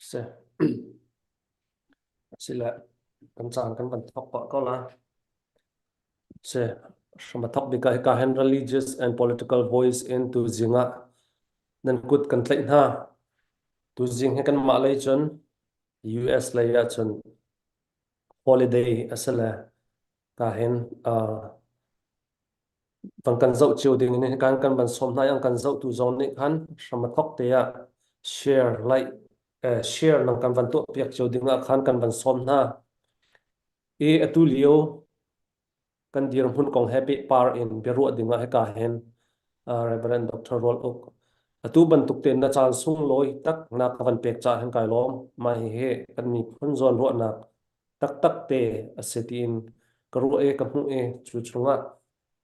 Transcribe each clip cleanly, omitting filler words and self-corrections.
Se sila kan chan kan ban thok pa ko la se shama thok bi ka hen religious and political voice into zinga nan kut kan tlai na tu zing he kan ma lai chon US lai ya chon holiday asala ka hen van kan zau chiu ding ni kan kan ban som na yang kan zau tu zon ni khan shama thok te ya share like share nang kan van to piak chiu ding a khan kan ban som na e atu lio kan dir hun kong happy par in beru dinga he ka hen Reverend Dr. Rol ok atu ban tuk ten na chan sung loi tak na ka van pek cha hen kai lom mai he kan mi phun zon ro na tak tak te asetin karu e ka mu e chu chunga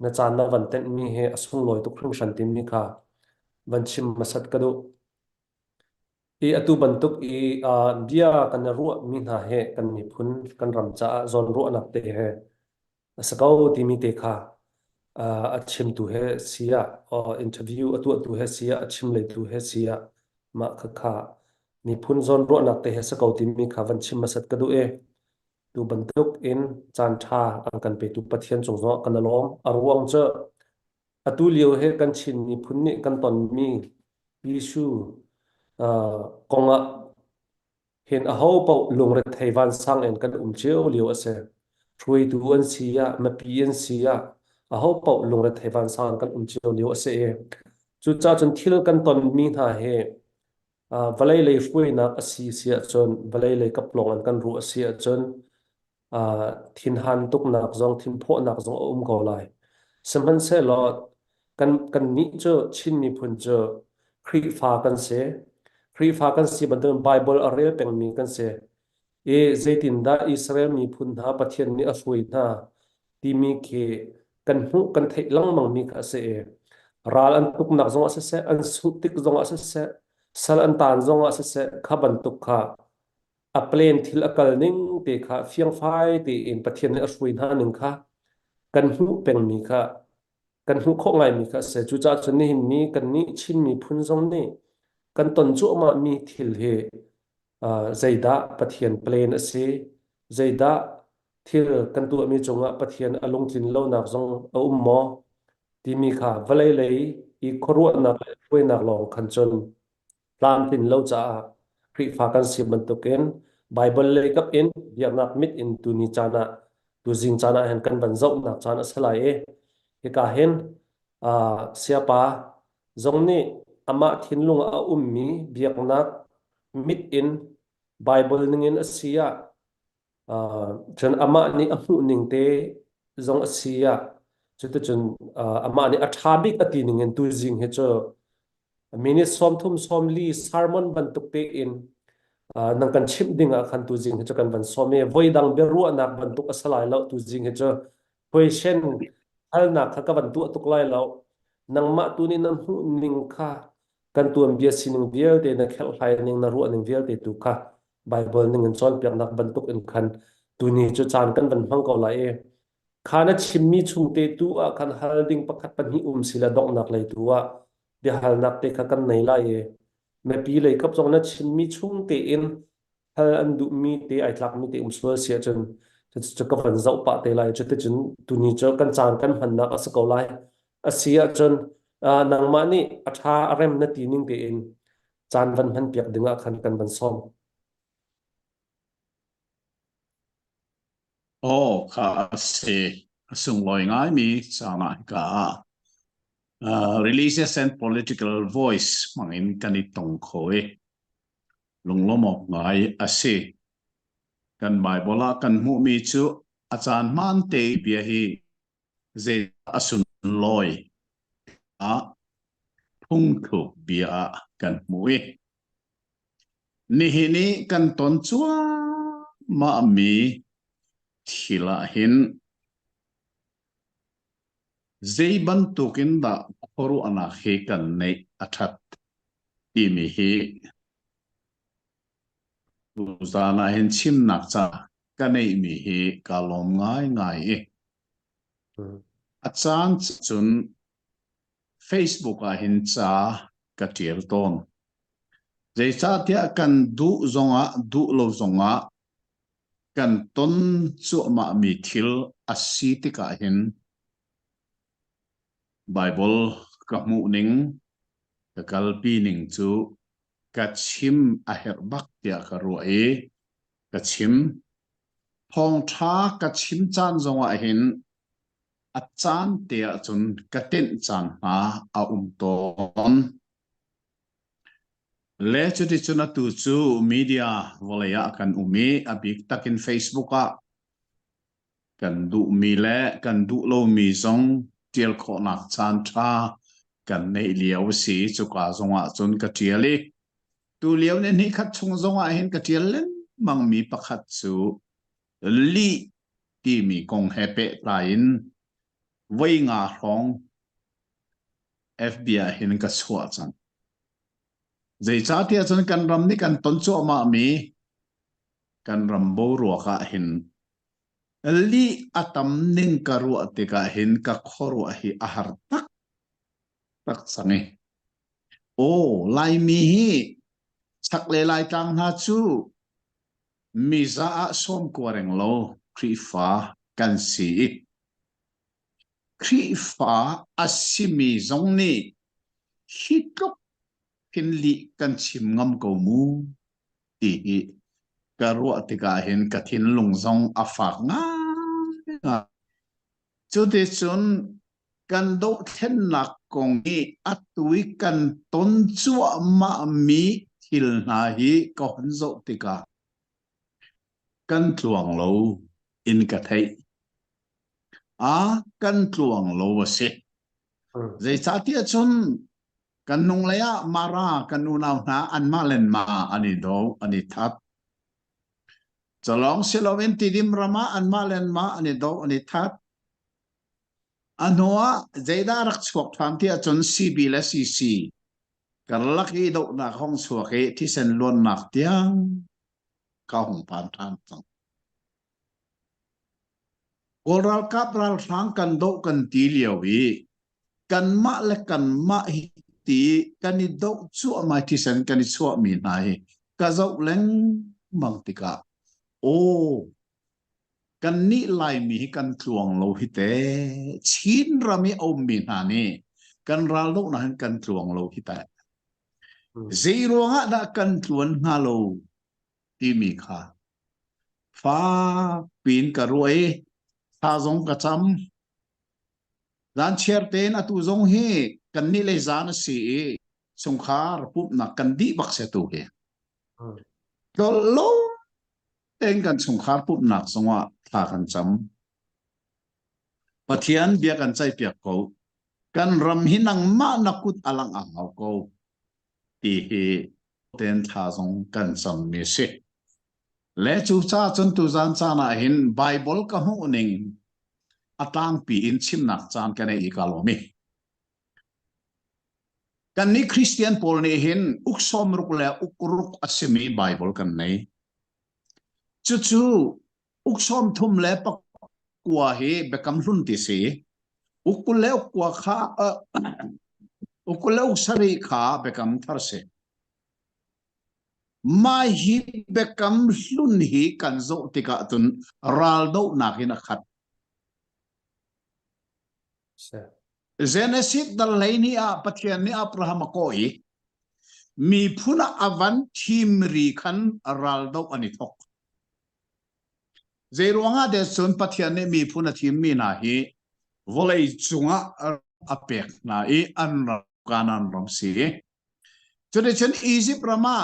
na chan na van ten mi he asung loi tuk khring shan tim mi kha van chim masat ka do e atu ban tuk dia kan ru mi na he kan mi phun kan ram cha zon ro na te he asakau ti mi te kha achim tu he sia interview atu he sia achim le tu he sia ma kha kha ni phun zon ro nak te he sakau ti mi kha van chim masat ka du e tu bantuk in chan tha ang kan pe tu pathian chung zo kan alom arwang cha atu liu he kan chin ni phun ni kan ton mi isu konga hen a ho pau lung re thaiwan sang en kan cheu liu ase rui tu an sia ma pi an sia a ho pau lung ra thevan san kan chiu liu ase e chu cha chun thil kan ton mi na he valai lei fui na asi sia chon valai lei kaplong an kan ru asia chon thin han tuk nak zong thin pho nak zong ko lai samhan se lo kan ni cho chin mi phun cho khri fa kan se khri fa kan si badon bible a rel peng mi kan se e zaitin da Israel mi phun ha pathian ni a fui na ti mi ke kan hu kan thei lang mang mi ka se e ral an tuk nak zong ase se an su tik zong ase se sal an tan zong ase se khaban tuk kha a plane thil akal ning te kha fiang fai te in pathian ni a fui na ning kha kan hu peng mi kha kan hu kho ngai mi kha se chu cha chun ni hin ni kan ni chin mi phun zong ni kan ton chu ma mi thil he zaida pathian plane ase zaida thil kan tu mi chunga pathian alung tin lo nak zong a mo ti mi kha valai lei I khorwa nak foi nak long khan chon plan tin lo cha khri fa kan si man to ken bible le kap in ya nak mit in tu ni chana tu jing chana hen kan ban zau nak chana salai e ke ka hen siapa zong ni ama thin lung a mi biak nak mit in bible ningin asia chen ama ni amu ning te zong asia chuta chen ama ni athabik ati ningen tu jing he cho mini som thum som li sermon ban tuk te in nang kan chim ding a khan tu jing he cho kan ban som e voi dang be ru nak ban tuk asalai lo tu jing he cho question hal na kha ka ban tu tuk lai lo nang ma tu ni nam hu ning kha kan tuam bia sining bial te na khel hai ning na ru ning bial te tu kha bible ning an chon piak nak ban tuk in khan tu ni chu chan kan ban hang ko lai e khana chimmi chungte tu a khan halding pakhat pan hi sila dok nak lai tu a de hal nak te kha kan nei lai e me pi lei kap chong na chimmi chungte in hal an du mi te ai tlak mi te swal sia chen chu ka van zau pa te lai chu te chen tu ni cho kan chan kan han nak as ko lai asia chen nang ma ni atha arem na ti ning te in chan van han piak dinga khan kan ban som ka se sung loi ngai mi chana ka religious and political voice mangin kanit tong khoi lunglomok ngai ase kan bible kan mu mi chu achan man te bia hi ze asun loi a phung thu bia kan mui ni hi ni kan ton chua ma mi thila hin zeiban tukin da khoru ana he kan nei athat ti mi hi uzana hin chim nak cha kanei mi hi kalom ngai ngai e achan chun Facebook a hin cha katir ton zai cha tia kan du zonga du lo zonga kan ton chu ma mi thil asitika hin Bible ka mu ning ka kalpi ning chu ka chim a her bak tia ka ru e ka chim phong tha ka chim chan zonga hin a chan tia chun ka ten chan ma a ton le chu ti chuna tu chu media volaya kan umi a big takin Facebook a kan du mi le kan du lo mi zong tiel kho nak chan tha kan nei liao si chu ka zonga chun ka tiali tu liao ne ni khat chung zonga hin ka tial len mang mi pakhat chu li ti mi kong hepe lain voi nga rong FBI hin ka chua chan zai cha tia chun kan ram ni kan ton chu ma mi kan ram bo ro ka hin li atam ning karu atika hin ka khoru hi ahar tak tak sangi o lai mi hi chak le lai tang ha chu mi za a som koreng lo khri fa kan si khri fa asimi zong ni hitlok kin li kan chim ngam ko mu ti karu atika hin kathin lung zong afak nga chu ti chun kan do then nak kong ni atui kan ton chu ma mi thil na hi ko han zo tika kan tluang lo in ka thei kan tluang lo se zai cha ti chun kan nung laya mara kan unaw na an ma len ma ani do ani that chalong silawin tidim rama an ma len ma ani do ani that anoa zaida rak chuak tham ti chun cb la cc kan laki do na khong chuake thi sen lon nak tiang ka hong pan tham tang oral kapral sang kan do kan ti liawi kan ma le kan ma hi ti kan ni do chu ma thi sen kan ni chu mi nai ka zo leng mang tika o kan ni lai mi kan tluang lo hi te chin rami om mi na ni kan ral do na kan tluang lo hi ta zero nga da kan tluan nga lo ti mi kha fa pin ka ruai tha zong ka cham dan cher ten atu zong hi kan ni le zan si sung khar pup na kan di bak se tu he to lo ten kan sung khar pup nak songwa tha kan cham pathian bia kan chai piak ko kan ram hinang ma nakut alang angau ko ti hi ten tha zong kan sam mi se le chu cha chun tu zan cha na hin bible ka hu ning atang pi in chim nak chan kan e ikalomi kan ni christian pol ne hin uksom ruk le ukruk asemi bible kan nei chu chu uksom thum le pak kwa he bekam hlun ti se ukule kwa kha ukule usari kha bekam thar se ma hi bekam hlun hi kan zo tika tun ral do nakin khat Genesis dal laini a pathian ni Abraham koi mi phuna avan thim ri khan ral do ani thok zeronga de sun pathian ni mi phuna thim mi na hi volei chunga apek na I an kanan rom si chode chen Egypt rama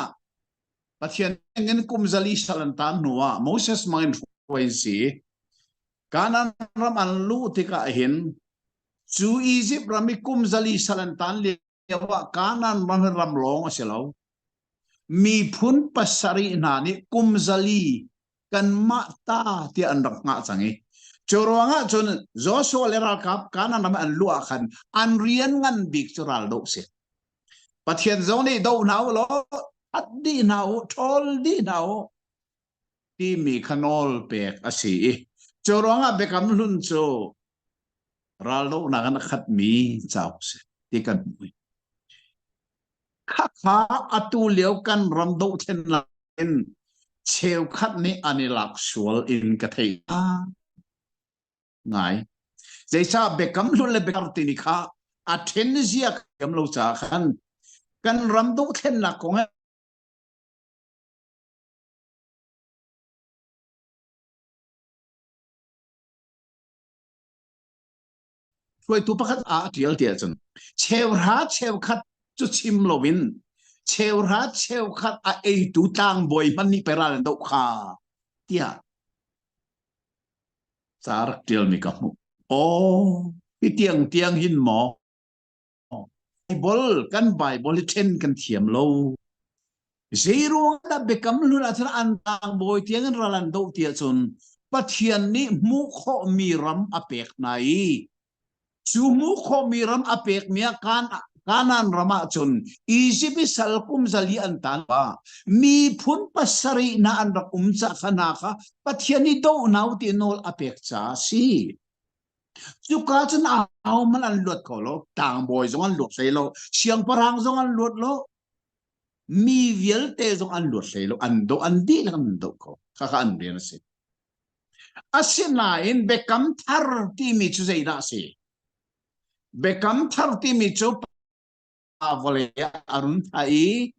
pathian ngen kumzali salantan nuwa Moses main foi si kanan ram an lu tika hin chu Egypt rami kumzali salantan lewa kanan ram long aselo mi phun pasari nani kumzali kan ma ta ti an rak nga changi choronga chon Joshua leral kap kanan ram an lu akhan an rian ngan big choral do se pathian zoni do naw lo at di naw thol di naw ti mi khanol pek asi choronga bekam lun cho ralo na kan khat mi chau se ti kan mui kha atu leo kan ram do then la en cheu khat ni anilak sual in ka thei ngai jaisa bekam lun le bekar ti ni kha a then zia kam lo cha khan kan ram do then na ko rồi tu pakhat tial tia chun cheu khat chu chim lovin cheu khat ei tu tang boy man ni peral do kha tia sar tial mi ka mu o tiang hin mo Bible kan Bible ten kan thiam lo zero da bekam lu na thar an tang boy tiang ralan do tia chun pathian ni mu kho miram apek nai Sumu khomiram apek mia kanan rama chun isipi salkum zali antan ba mi phun pasari na an rakumcha khanaka pathiani do nauti nol apek cha si chuka chun aw man an lot ko lo tang boy zong an lot sei lo siang parang zong an lot lo mi viel te zong an lot sei lo an do an di lan do ko kha an den se asina in bekam thar ti mi chu sei da si bekam thar ti mi chu avole arun thai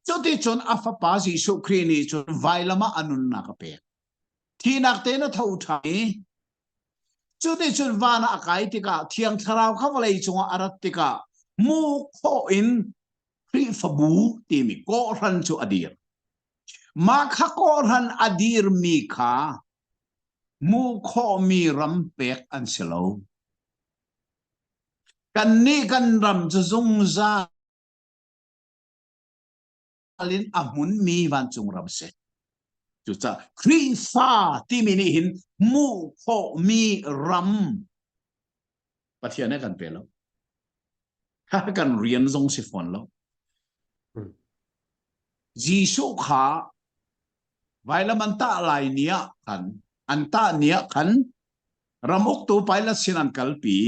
choti chon afa pa ji su khrini chu vailama anun na ka pe thi nak te na thau thai chu ti chun vana akai tika thiang tharau khawalei chunga arat tika mu kho in pri fabu ti mi ko ran chu adir ma kha ko ran adir mi kha mu kho mi ram pek an selo kan ni kan ram chu zung za alin amun mi van chung ram se chu cha khri fa ti mi ni hin mu kho mi ram pathian kan pe lo ha kan rian zong si fon lo jisu kha vai la man ta lai nia kan an ta nia kan ramok tu paila sinan kalpi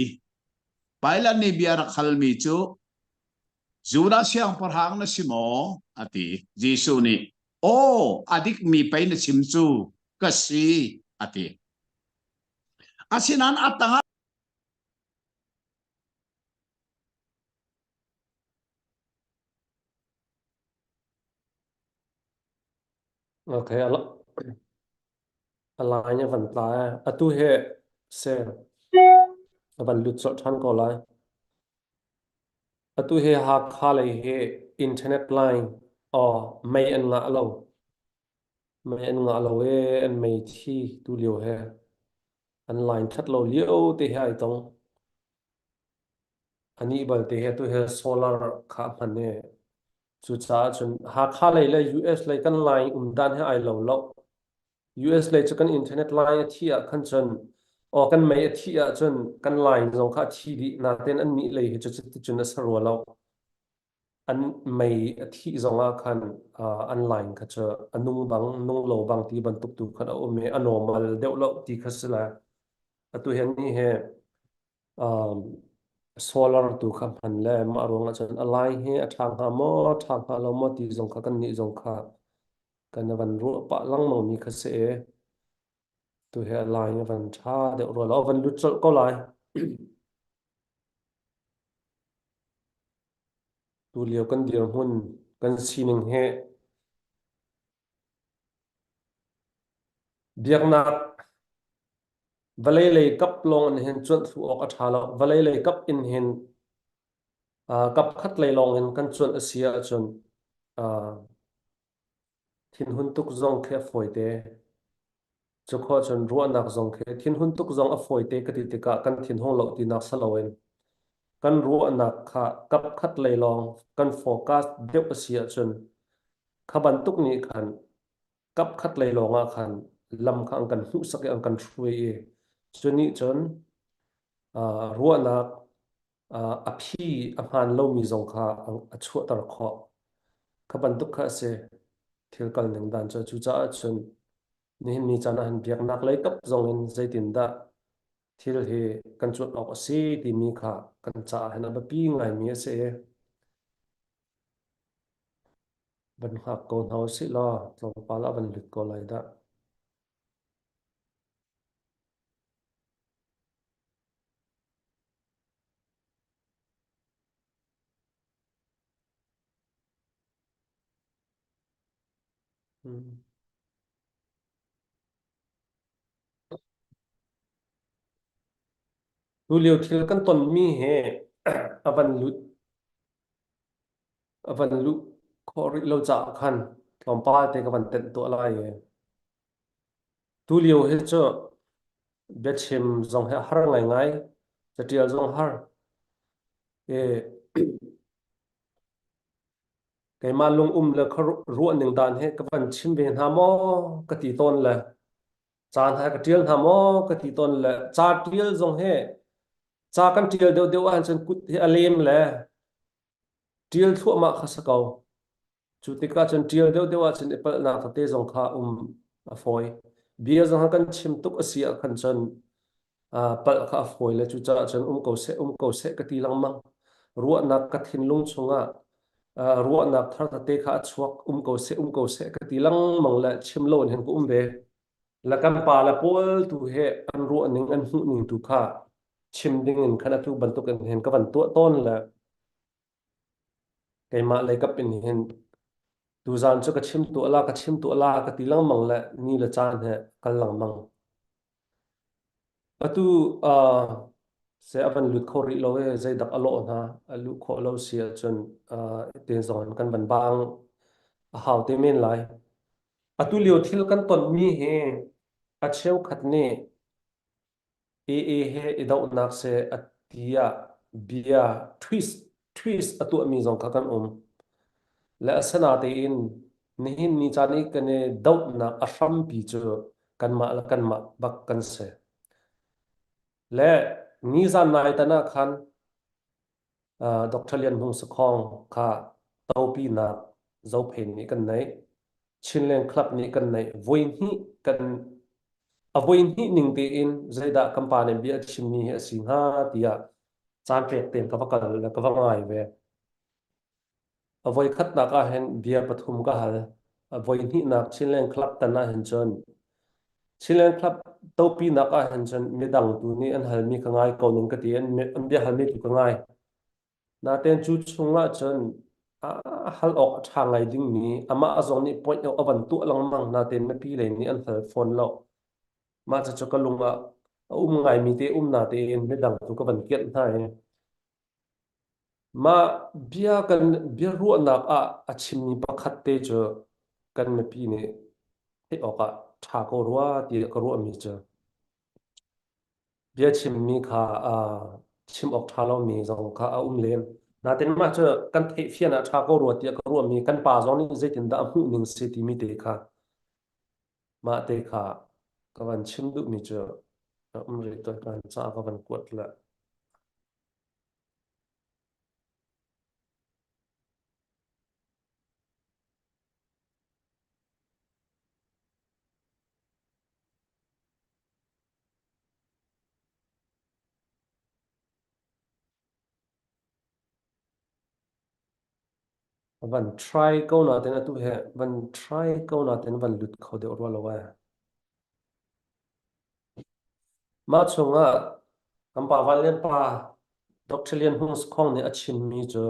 paila ni biara khalmi chu zura siang parhang na simo ati jisu ni o adik mi paina simchu kasi ati asinan atanga okay alanya van ta atu he se van lut so than ko lai atu he ha kha le he internet line or mai an nga lo mai an nga lo e an mai thi tu liu he an line that lo liu te hai tong ani bal te he tu he solar kha phan ne chu cha chun ha kha le le US le kan line dan he ai lo US le chu kan internet line thi a khan chun o kan mai thi a chun kan line zong kha thi di na ten an mi le he chu chun na sarwa lo an mai thi zonga khan an line kha cha anung bang nung lo bang ti ban tuk tu khan o me anormal develop ti khasla atu hen ni he um solar tu kha phan le ma ronga chan alai he athang ha mo thang ha lo mo ti zong kha kan ni zong kha kan van ru pa lang mo mi kha se tu he alai van tha de ro lo van lu chol ko lai tu liu kan dir hun kan sining he biak na valai le kap long an hen chun thu ok athala valai le kap in hen kap khat le long in kan chun asia chun thin hun tuk zong khe foite cho kho chun ruwa nak zong khe thin hun tuk zong a foite ka ti tika kan thin hong lo ti nak saloin kan ruwa nak kha kap khat le long kan focus deuh asia chun khaban tuk ni khan kap khat le longa khan lam kha ang kan hu sak ang kan thrui e chuni chun ruwa nak a phi a man lo mi zong kha a chu tar kho khaban tuk kha se thil kal ning dan cho chu cha chun nihin mi chana han biak nak lai kap zong in zaitin da thil he kan chut ok si ti mi kha kan cha han ba pi ngai mi se ban ha ko hau si lo tlong pa la ban lit ko lai da tu liu thil kan ton mi he avan lu khori lo cha khan tlong pa te ka ban ten to lai e tu liu he cho bechim zong he har ngai ngai chatial zong har e cái mà lung là khá ruộng những đàn hết các bạn chim về hà mò cái tí tôn là chán hai cái trial hà mò cái tí tôn là cha trial dòng hết cha căn trial đều đều anh chân cút thì alim là trial thua mà khá sắc cầu chủ tịch các chân trial đều đều anh chân epal na thật tê dòng khá phôi bia dòng căn chim tuk asia khăn chân pal khá phôi là chủ cha chân cầu sẽ cái tí lăng mang ruộng na cái thiên lung chung ruộng nạp thar thật tê khá chuộc cầu sẽ cái tí lăng mong là chim lộn hình cũng về là căn pa là pol tu hệ ăn ruộng những ăn hụ những tu khá chim đinh hình khá tu bận tục hình các vận tuột tôn là cái mạ lấy cấp hình tu gian cho cái chim tuột la cái tí lăng mong là như là chan hệ căn lăng mong atu se aban lut kho ri lo e zai dak alo na alu kho lo sia chun te zon kan ban bang a hau te men lai atu lio thil kan ton mi he a cheu khat ne he idau nak se atia bia twist atu mi zong kha kan la asana te in nihin ni chani kane dau na asham pi chu kan ma bak kan se le ni zan nai ta na khan Dr. Lian Hung Sakhong kha taupi na zo phen ni kan nei chinlen club ni kan nei voin hi kan avoin hi ning te in zaida company bi achim ni he singa tia chan pek tem ka bakal la ka wangai ve avoi khat na ka hen bia pathum ka hal avoi hi na chinlen club ta na hen chon chinlen club taupi na ka hen chon midang tu ni an hal mi ka ngai ko ning ka ti an bia hal mi tu ka ngai na ten chu chunga chon hal ok thangai ding ni ama azong ni point of avan tu lang mang na ten na pi le ni an hal phone lo ma cha cha kalunga ngai mi te na te in me dang tu ka ban kiat thai ma bia kan bia ru na a chim ni pakhat te cho kan me pi ne te oka tha ko ruwa ti ka ru mi cha bia chim mi kha chim ok tha lo mi zong kha len na ten ma cha kan the fian a tha ko ru ti ka ru mi kan pa zong ni zaitin da mu ning se ti mi te kha ma te kha ka ban chim du mi cha ri to kan cha ka ban kwat la van try ko na ten atu he van try ko na ten van lut kho de orwa lo wa ma chunga kam pa van len pa dr lian hus khong ne achin mi cho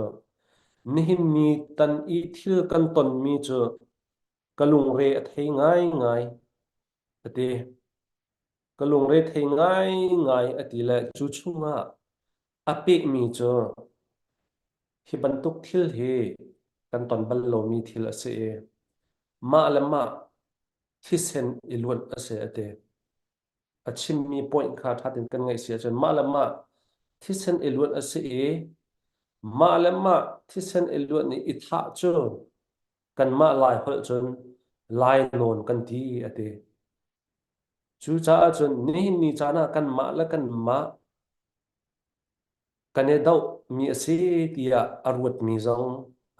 nihin mi tan i thil kan ton mi cho kalung re a thei ngai ngai ate kalung re thei ngai ngai ati la chu chunga ape mi cho hi bantuk thil he kan ton bal lo mi thil ase ma lama thisen ilun ase ate achim mi point kha thatin kan ngai sia chan malama thisen ilun ase malama thisen ilun ni itha chu kan ma lai hol chun lai non kan ti ate chu cha chun ni cha na kan ma la kan ma kan e dau mi ase tia arwat mi zong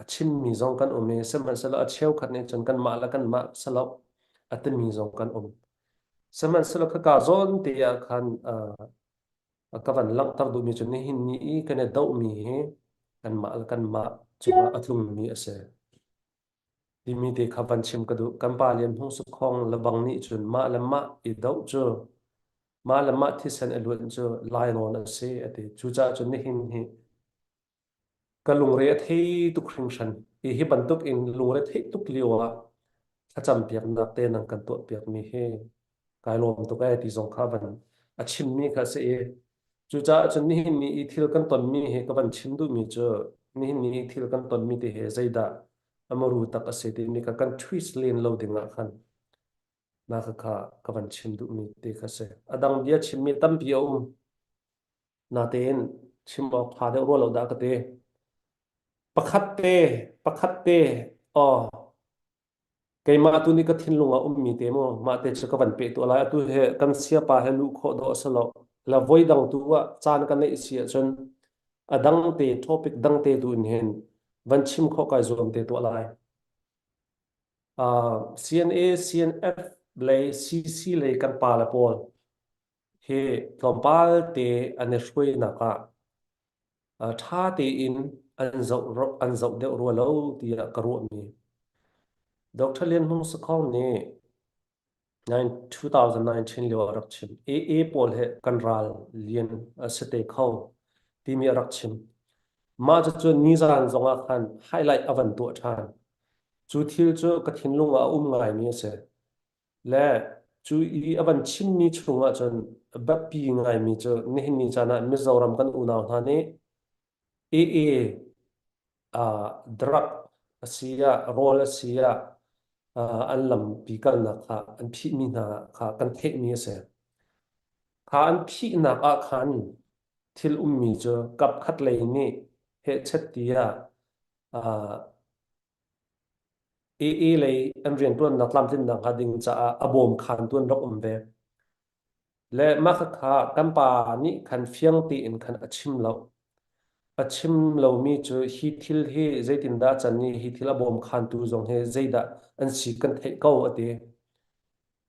achim mi zong kan ome seman sala acheu khat ne chun kan ma la kan ma salo at mi zong kan seman sala ka zon tia khan kavan lang tar du mi chu ni hin ni kan e dau mi he kan ma chu atlung mi ase ti mi te khavan chim ka du kan pa lian hung su khong labang ni chun ma lama I dau chu ma lama thi san elun chu lai non ase ate chu cha chu ni hin hi kalung re thei tu khring shan hi bantuk in lung re thei tuk liwa acham piak na te nang kan to piak mi he kai lom to kai ti zong kha ban achim mi kha se chu cha chu ni hin ni I thil kan ton mi he ka ban chim du mi chu ni hin ni thil kan ton mi te he zaida amaru tak ase te ni ka kan twist len lo dinga khan na kha kha ka ban chim du mi te kha se adang dia chim mi tam pi na ten chim ok pha de ro lo da ka te pakhat te pakhat te o cái mà tu ni cái thiên lùng à mi te mo mà te chắc cái vấn pe tu la tu he kan sia pa he lu kho do salo la voi dang tu wa chan kan nei sia chun adang te topic dang te tu in hen van chim kho kai zom te tu lai a CNA CNF le CC le kan pa la pol he tompal te ane shwe na ka tha te in an zau de ro lo ti ka ro mi Dr. Lien Hung Sakhaw ne 2019 liwa rakchim a pol he kanral lian sete khaw timi rakchim ma chu ni zan zonga khan highlight avan to than chu thil chu kathin lunga ngai mi se le chú ý avan chim mi chunga chon bap pi ngai mi cho ne ni chana Mizoram kan unaw thani AA drug asia role asia an lam pi kal na kha an phi mi na kha kan the mi se kha an phi na a khan thil mi cho kap khat le ni he chat tia AA le an rian tuan na tlam tin na kha ding cha abom khan tuan rok ve le ma kha kan pa ni khan fiang ti in khan achim lo mi chu hi thil hi zaitin da chan ni hi thil abom khan tu zong he zaida an si kan thei ko ate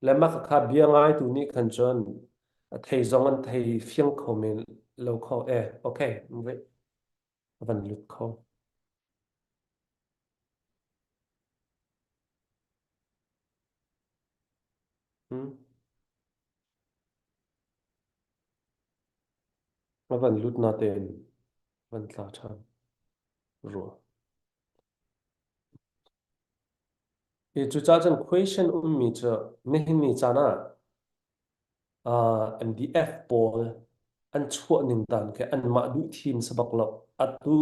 le ma kha bia ngai tu ni khan chon thei zong an thei fiang kho min lo kho okay we van lut kho van lut na ten van tla chan ro e chu cha chan question mi chu ne ni chana MDF Paul an chuak ning dan ke an ma du thim sabak lo atu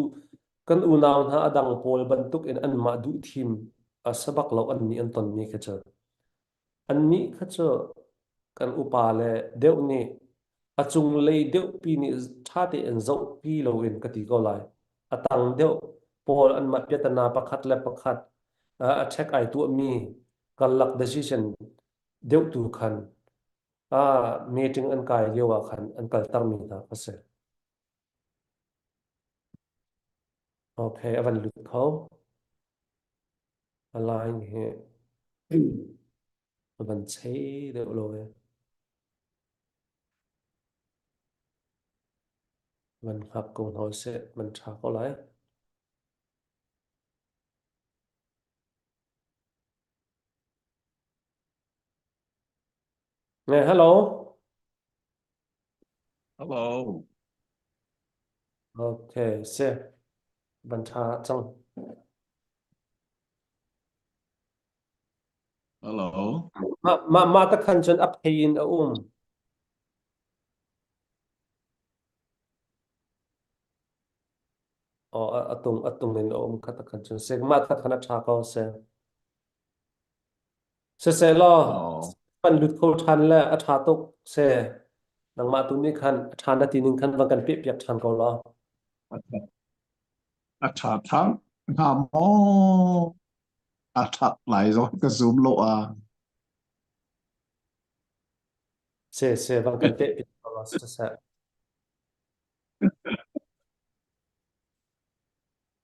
kan unaw na adang Paul bantuk in an ma du thim a sabak lo an ni an ton ni ke cha an ni kha cha kan upa le deuh ni achung lei deuh pi ni tha te en zo pi lo in kati ko lai atang deuh Paul an ma piatana pakhat le pakhat a check ai tu mi kalak decision deuh tu khan meeting an kai lewa khan an kal tar mi na pase okay avan lut kho align he avan chei de lo ve man khap ko ho se man tha ko lai nè hello Hello. okay se ban tha chang Hello. ma ta khan chen up hein a o atung nen kha ta khan chen se ma ta khana tha ko se lo Oh, pan lut ko than la a tha tok se nang ma tu ni khan than da ti ning khan wa kan pe piak than ko lo atat thang ngamo atat lại rồi cái zoom lộ à. se wa kan pe piak ko lo se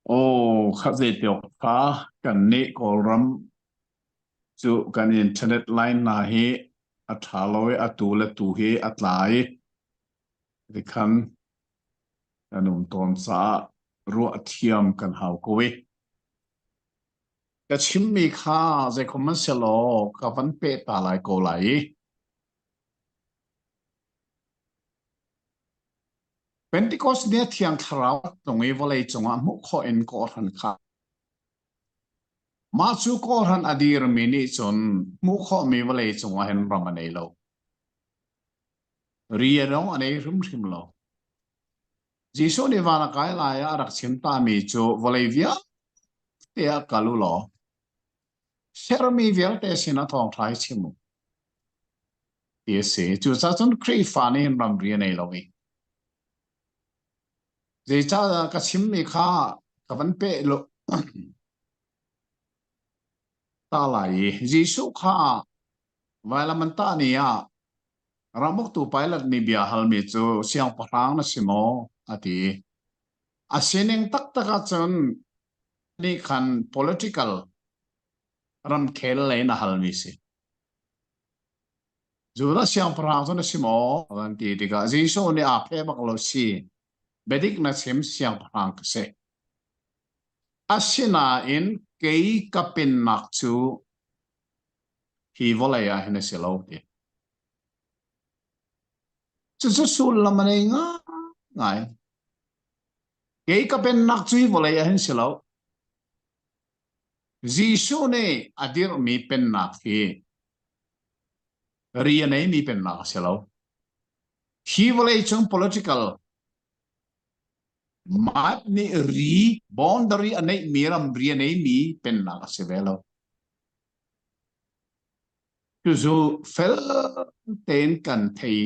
Ô, khát gì tiểu phá cần nị cổ rắm chú cần internet line na hi atat lối atu le tu hi at lại thì khăn anum ton sa ruột thiam cần hào coi cái chim mi kha dây không mất xe lo cái vấn bê ta lại cổ lại Pentecost nia thiang tharau tongi volei chunga mu kho en ko han kha ma chu ko han adir mini chon mu kho mi volei chunga hen ramanei lo ria rong anei rim lo jisu ni wana kai la ya rak chim ta mi chu volei via te a kalu lo ser mi vial te sina thong thai chimu ye se chu cha chun kri fa ni ram ria nei lo wi je cha ka chim mi kha ka van pe lo ta lai jisu kha vài là mình ta nè ramok tu pilot ni bia halmi chu siang parang na simo ati asineng tak taka chon ni khan political ram khel le na halmi si zura siang parang chon na simo an ti diga jiso ni a phe bak lo si bedik na sem siang parang ka se asina in kei kapin nak chu hi volaya hene selo ti chu chu sul lamane nga ngai kei kapin nak chu hi volaya hen selo Jisu ne adir mi pen na khi ria nei mi pen na selo hi volei chung political mat ni ri boundary anei miram ria nei mi pen na sevelo tu zu fel ten kan thei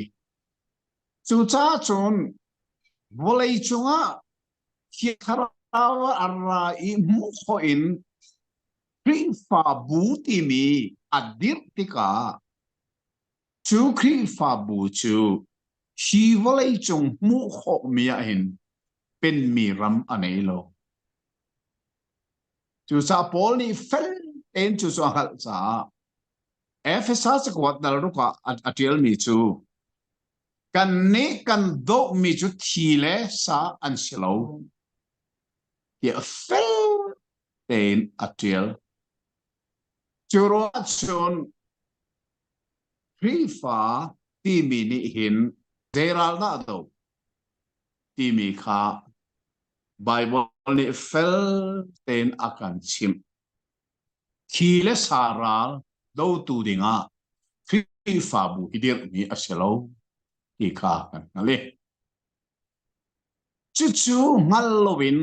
chu cha chun volei chunga hi kharawa arra I mu kho in kri fa bu ti mi adir tika chu kri fa bu chu hi volei chung mu kho mi a hin pen mi ram anei lo chu sa pol ni fel en chu so hal sa Ephesus kwat dal ru ka atiel mi chu kan ne kan do mi chu thile sa an silo ye fel ten atiel chu ro chun Rifa ti mi ni hin zeral na do ti mi kha Bible ni fel ten akan chim thile saral do tu dinga Rifa bu hidir ni aselo ti kha kan ale chu chu ngal lovin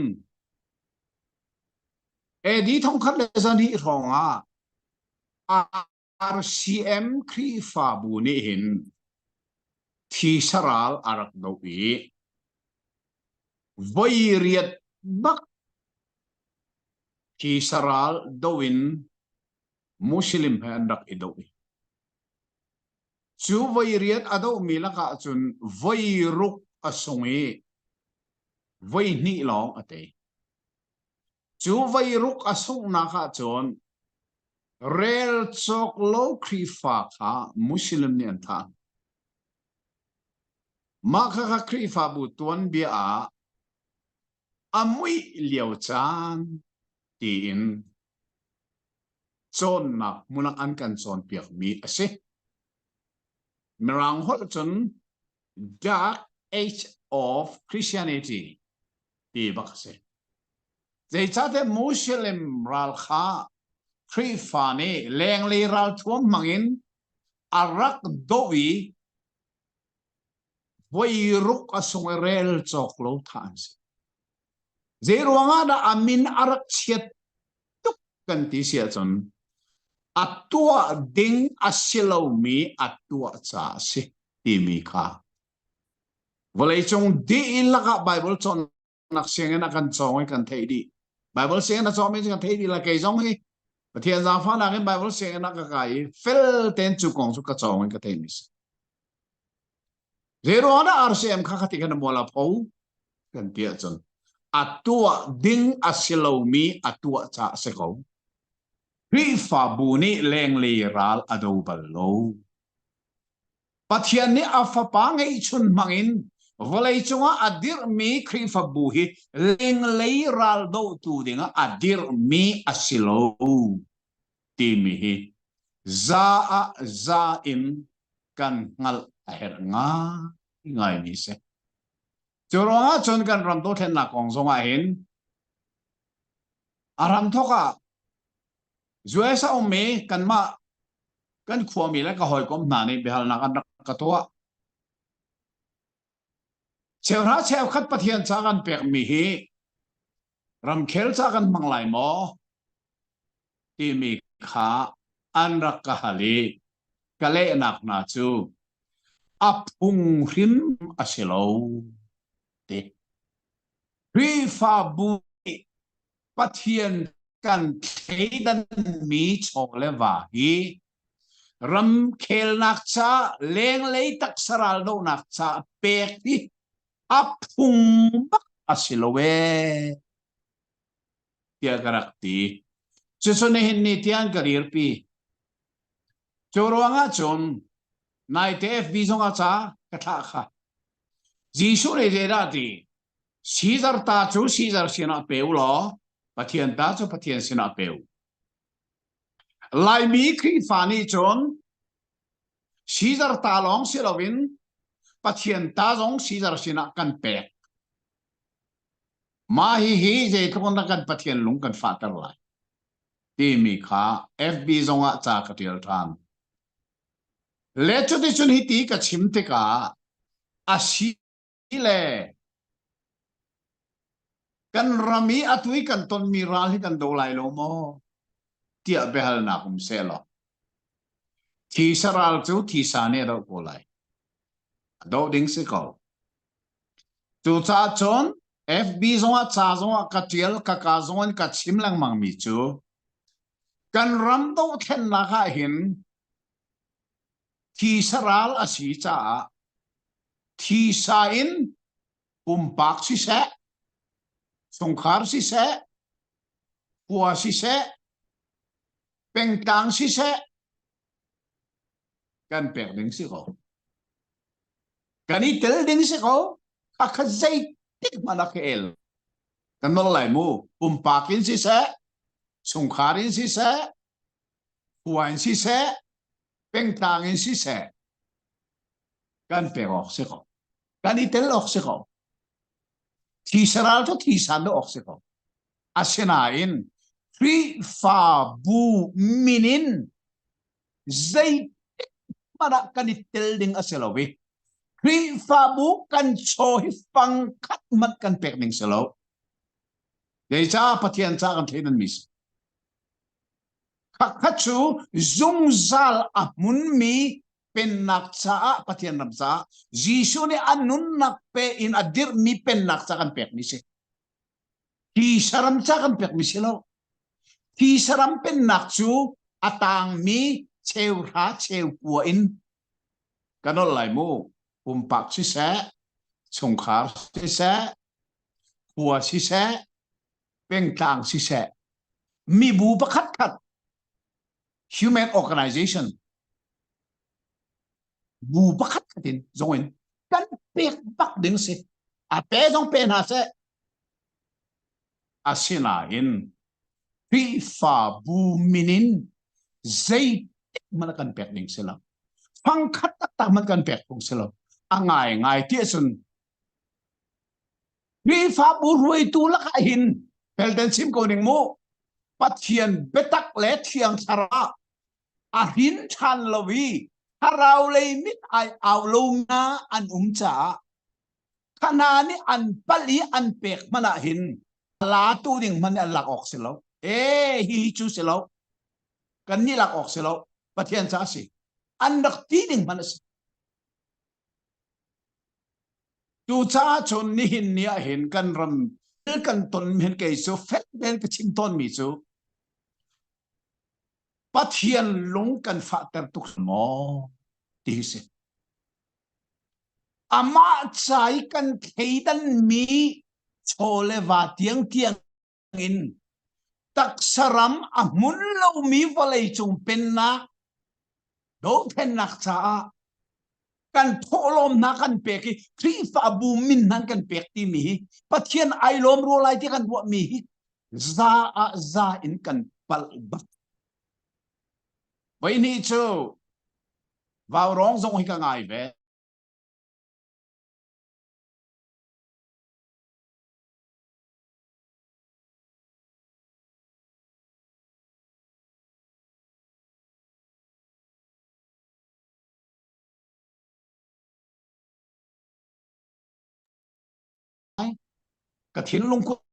e di thong khat le san hi ronga RCM Rifa bu ni hin thi saral arak do wi voi riat bak thi saral doin Muslim hendak idoi chu voi riat ado milaka chun voi ruk asongi voi ni long ate chu voi ruk asong na kha chun rel chok lo krifa kha Muslim ni an tha ma kha krifa bu tuan bia a amui liao chan tin chon na munak an kan chon piak mi ase merang hol chun dark age of Christianity ti bakse zai chate Muslim ral kha Krifani leng li ral thuam mangin arak dowi voi ruk asung rel chok lo than zeruanga da amin arak chiat tuk kan ti sia chon atua ding asilo mi atua cha se ti mi kha volei chong di laka Bible chon nak siang na kan chong kan thei di Bible siang na chong mi kan thei di la kai chong hi pathian za fa na kan Bible siang na ka kai fel ten chu kong chu ka chong ka thei mi zeruanga RCM kha khati kan mola phau kan tia chon atua ding asilo mi atua cha se ko Rifa buni leng li ral ado balo pathian ni afa pa ngai chun mangin volei chunga adir mi krifa buhi leng lei ral do tu dinga adir mi asilo ti mi hi za in kan ngal aher nga ngai ni se choronga chon kan ram to then na kong zonga hin aram thoka zuesa ome kan ma kan khuwa mi la ka hoi kom na ni behal na kan ka to chewra chew khat pathian cha kan pek mi hi ram khel cha kan manglai mo ti mi kha an rak ka hali kale nak na chu apung hrim asilo te ri fa bu pathian kan theidan mi chok le wa hi ram khel nak cha leng lei tak saral do nak cha pek hi apung bak asilowe tia karakti chusone hin ni tian karir pi chorwanga chon nai te FB zonga cha katha kha jisu le je ra ti Caesar ta chu Caesar sina peu lo pathian ta chu pathian sina peu lai mi kri fani chon Caesar ta long silovin pathian ta zong Caesar sina kan pe ma hi je thon kan pathian lung kan fatar lai ti mi kha FB zonga cha katil than le chu ti chun hi ti ka chim te ka a si le kan rami atui kan ton mi ral hi kan do lai lo mo tia behal na kum se lo thi saral chu thi sa ne do ko lai do ding se ko chu cha chon FB zonga cha zonga ka tiel ka zon ka chim lang mang mi chu kan ram do then na kha hin thi saral asi cha thi sa in pumpak si se songkhar si se hua si se pengtang si se kan pek ding si ko kan i tel ding si ko ka zai tik mana ke el kan no lai mu pumpakin si se songkharin si se huain si se pengtangin si se kan pek ok si ko kan i tel ok si ko thi saral to thi san do ok si ko asenain pri fa bu minin zai mana kan itel ding aselowi pri fa bu kan cho hi pang khat mat kan pek ning selo dei cha pathian cha kan theinan mis khachu zum zal amun mi pen nak cha pathian ram cha jisu ni anun nak pe in adir mi pen nak cha kan pek ni se ki saram cha kan pek mi selo ki saram pen nak chu atang mi cheu ha cheu pu in kanol lai mu pumpak si se songkhar si se hua si se pengtang si se mi bu pakhat khat human organization bu pakhat khatin zoin kan pek bak ding se a pe jong pe na se asina in pi fa bu minin zai man kan pek ding se la phang khat tak man kan pek kong se la angai ngai tie sun pi fa bu ruai tu la ka hin pel den sim ko ning mo pathian betak le thiang thara a hin than lowi harau le mit ai au lo na an cha khana ni an pali an pek mana hin la tu ding man lak ok selo e hi chu selo kan ni lak ok selo pathian cha si an dak ti ding man tu cha chon ni hin nia hin kan ram kan ton hen ke so fet den ka chim ton mi chu pathian lung kan fa ter tuk mo ti se ama chai kan theidan mi chole wa tiang tiang in tak saram amun lo mi valei chung pen na do pen nak cha kan tholom na kan peki tri fa bu min nan kan pek ti mi pathian ai lom ro lai ti kan bu mi za a za in kan pal ba vậy ni chu vào rong zong hi ka ngai ve ka thin lung ko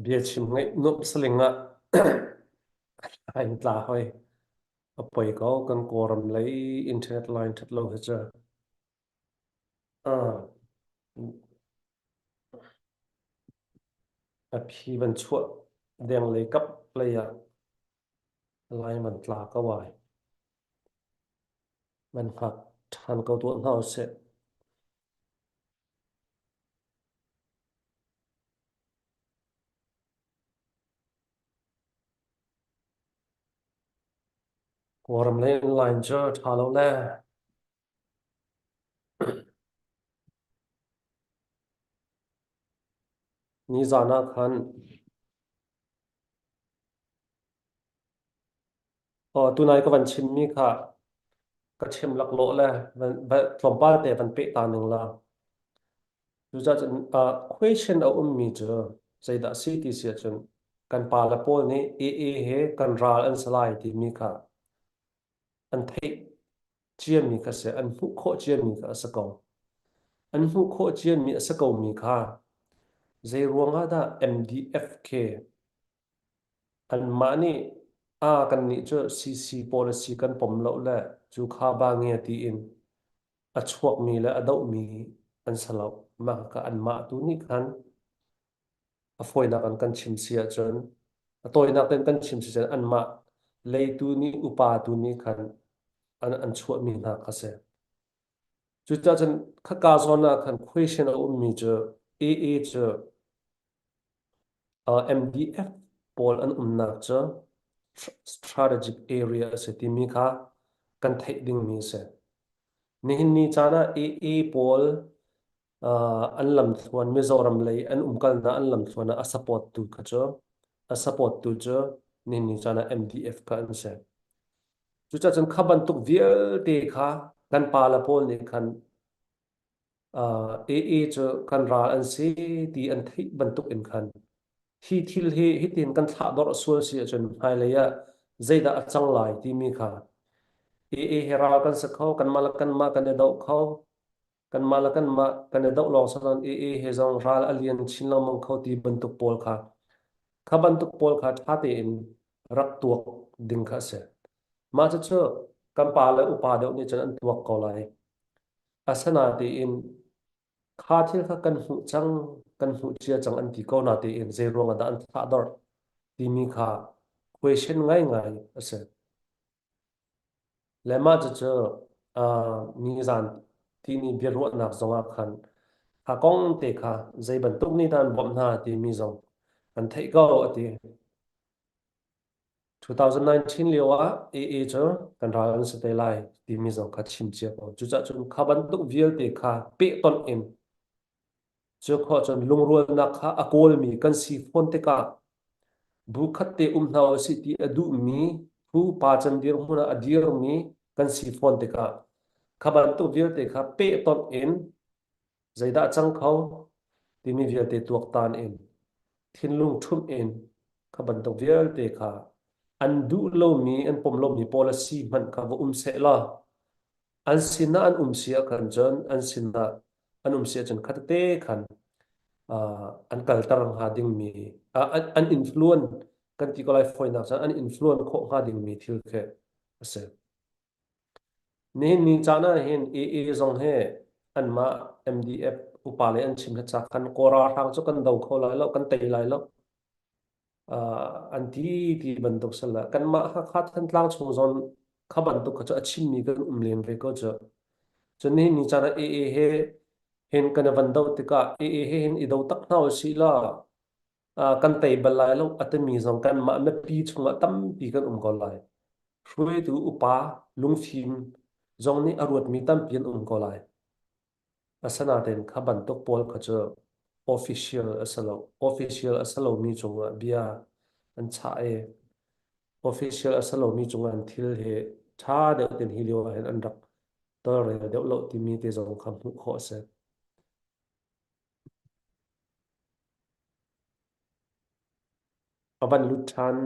bia chim ngai nup slinga anh tla hoi apoi ko kan koram lấy internet line that lo hecha a phi ban chua deng lấy cấp lấy à line man tla ka wai man khat than ko tu hau se koram lấy line cho thalo le ni zana khan tu nai ko van chim mi kha ka chim lak lo le van tlom pa te van pe ta ning la chu cha chen question a mi chu zai da si ti sia chen kan pa la pol ni e he kan ral an salai ti mi kha an thei chiam mi ka se an hu kho chiam mi ka sa ko an hu kho chiam mi sa ko mi kha zai ruanga da MDFK an mani kan ni chu CC policy kan pom lo la chu kha ba nge ti in a chuak mi la adau mi an salo ma ka an ma tu ni khan a foi na kan chim sia chon a toy na kan chim sia an ma lei tu ni upa tu ni khan an chuak mi na ka se chu cha chen kha ka zona khan question a mi chu a chu MDF pol an na chu strategic area se ti mi kha kan thei ding mi se ni hin ni chana a pol an lam thuan Mizoram lei an kal na an lam thuan a support tu kha chu a support tu chu ni ni chana MDF ka an se chu cha chen khaban tuk vial te kha kan pa la pol ni khan chu kan ra an se ti an thei ban tuk in khan hi thil hi tin kan thla dor sual si chen hai le ya zaida achang lai ti mi kha hera kan sa kho kan mal kan ma kan do kho kan mal kan ma kan do lo sa dan he zong ral alien chin lo mong kho ti ban tuk pol kha kha ban tuk pol kha tha te in rak tuak ding kha se ma cha chu kan pa le upa do ni chen an tuak ko lai asana te in kha thil kha kan hu chia chang an ti ko na te in ze ronga da an tha dor ti mi kha question ngai ngai ase lema chu chu ni zan ti ni bi ro na zonga khan ha kong te kha zai ban tuk ni dan bom na ti mi zong an thei ko ati 2019 liwa chu kan ra an se te lai ti mi zong kha chim chia ko chu cha chu kha ban tuk vial te kha pe ton in chu kho chon lungrol na kha akol mi kan si phone te ka bu khat te naw si ti adu mi hu pa chan dir huna adir mi kan si phone te ka khaban tu vial te kha pe ton in zaida chang khau ti mi vial te tuak tan in thin lung thum in khaban tu vial te kha an du lo mi an pom lo mi policy man kha vo se la an sinna an sia kan jon an sinna an sia chan khat te khan an kaltar ha ding mi an influence kan ti ko lai foi na chan an influence kho ha ding mi thil khe ase ni ni chana hin zong he an ma MDF upale an chim cha kan kora thang chu kan dau kho lai lo kan tei lai lo an ti ban tok sala kan ma ha khat han tlang chung zon kha ban tok cha chim mi kan lem ve ko cha chani ni chana he hen kan van dau te ka he hen i dau tak na si la kan tei bal lai lo atami zong kan ma na pi chunga tam pi kan ko lai hrui tu upa lungfim zong ni arut mi tam pian ko lai asana ten kha ban tok pol kha cha official asalo mi chunga bia an cha official asalo mi chunga an thil he tha de ten hi lo hen an rak tor re de lo ti mi te zong kham hu kho se aban luthan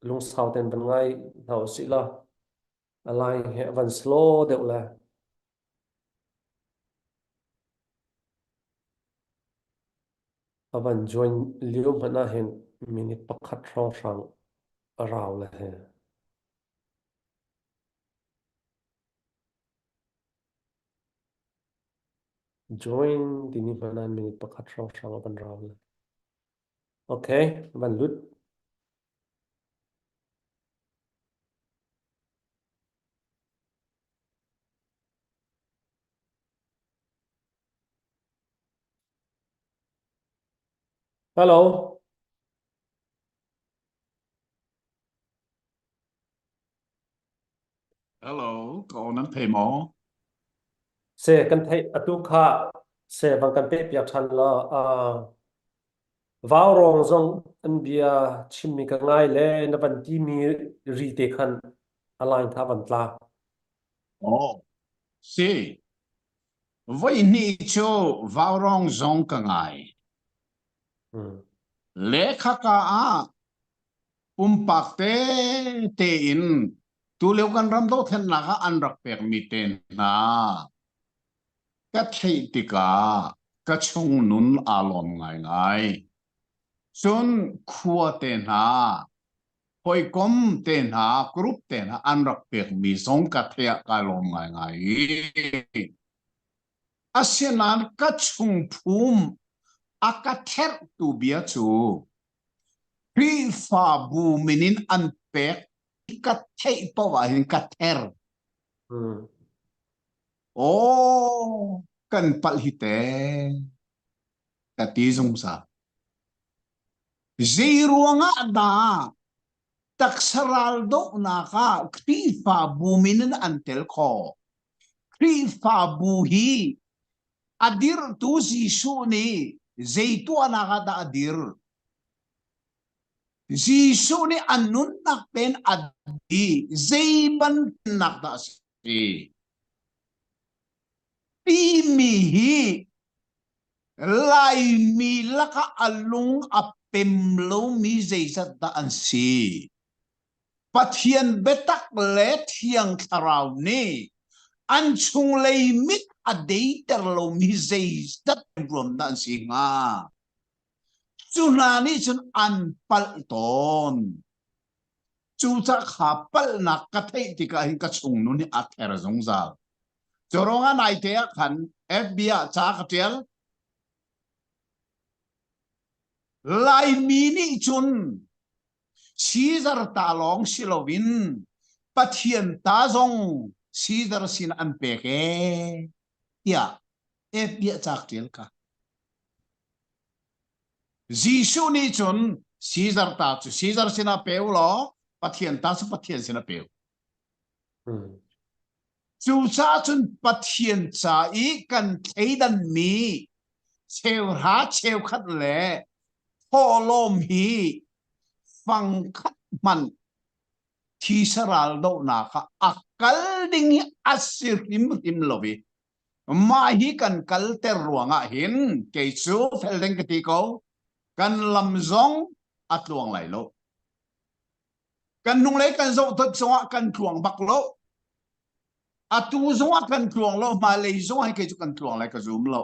lung sau ten ban ngai thau si la alai he van slow de la aban join liu mana hen minute pakhat rong rang araw la he join tini mana minute pakhat rong rang aban raw la okay van lut hello Hello, cậu nắm thầy mỏ. se kan thei atu kha se bang kan pe pia than la vào rong zong an bia chim mi ka ngai le na ban ti mi ri te khan align tha ban tla Oh, sí. với ni cho vào rong zong cả ngày lẽ khắc cả bạc te in tu leo kan ram do then na an rak pek mi ten na ka thei tika ka chung nun alon ngai ngai chun khua te na hoi kom te na group te na an rak pek mi zong ka thea ka lom ngai ngai asianan ka chung phum akather tu bia chu pri fa bu minin an pek ka thei pa wa hin ka ther o kan pal hi te ka ti zong sa ziruanga da taksaral do na ka pri fa bu minin an tel ko pri fa bu hi adir tu si su ni zaitu anaka da adir Jisu ni anun nak pen adi zaiban nak da si pimihi lai mi laka alung apem lo mi zaisat da ansi pathian betak le thiang tharau ni anchung lei mit adei terlo mi zaisat rom da ansi nga chunani chun anpal ton chu cha khapal nak ka thei tika hin ka chung nu ni ather zong za choronga nai te khan fbia cha khatel lai mi ni chun Caesar ta long silovin pathian ta zong Caesar sin an pe ke ya fbia cha khatel ka Jisu ni chun Caesar ta chu Caesar sina peu lo pathian ta su pathian sina peu chu cha chun pathian cha i kan theidan mi cheu ha cheu khat le holom hi phang khat man thi saral do na kha akal ding asir him lovi ma hi kan kal ter ruanga hin ke chu feldeng kati ko kan lam zong atluang lai lo kan nung le kan zo tot zonga kan thuang bak lo atu zonga kan thuang lo ma le zonga ke chu kan thuang lai ka zum lo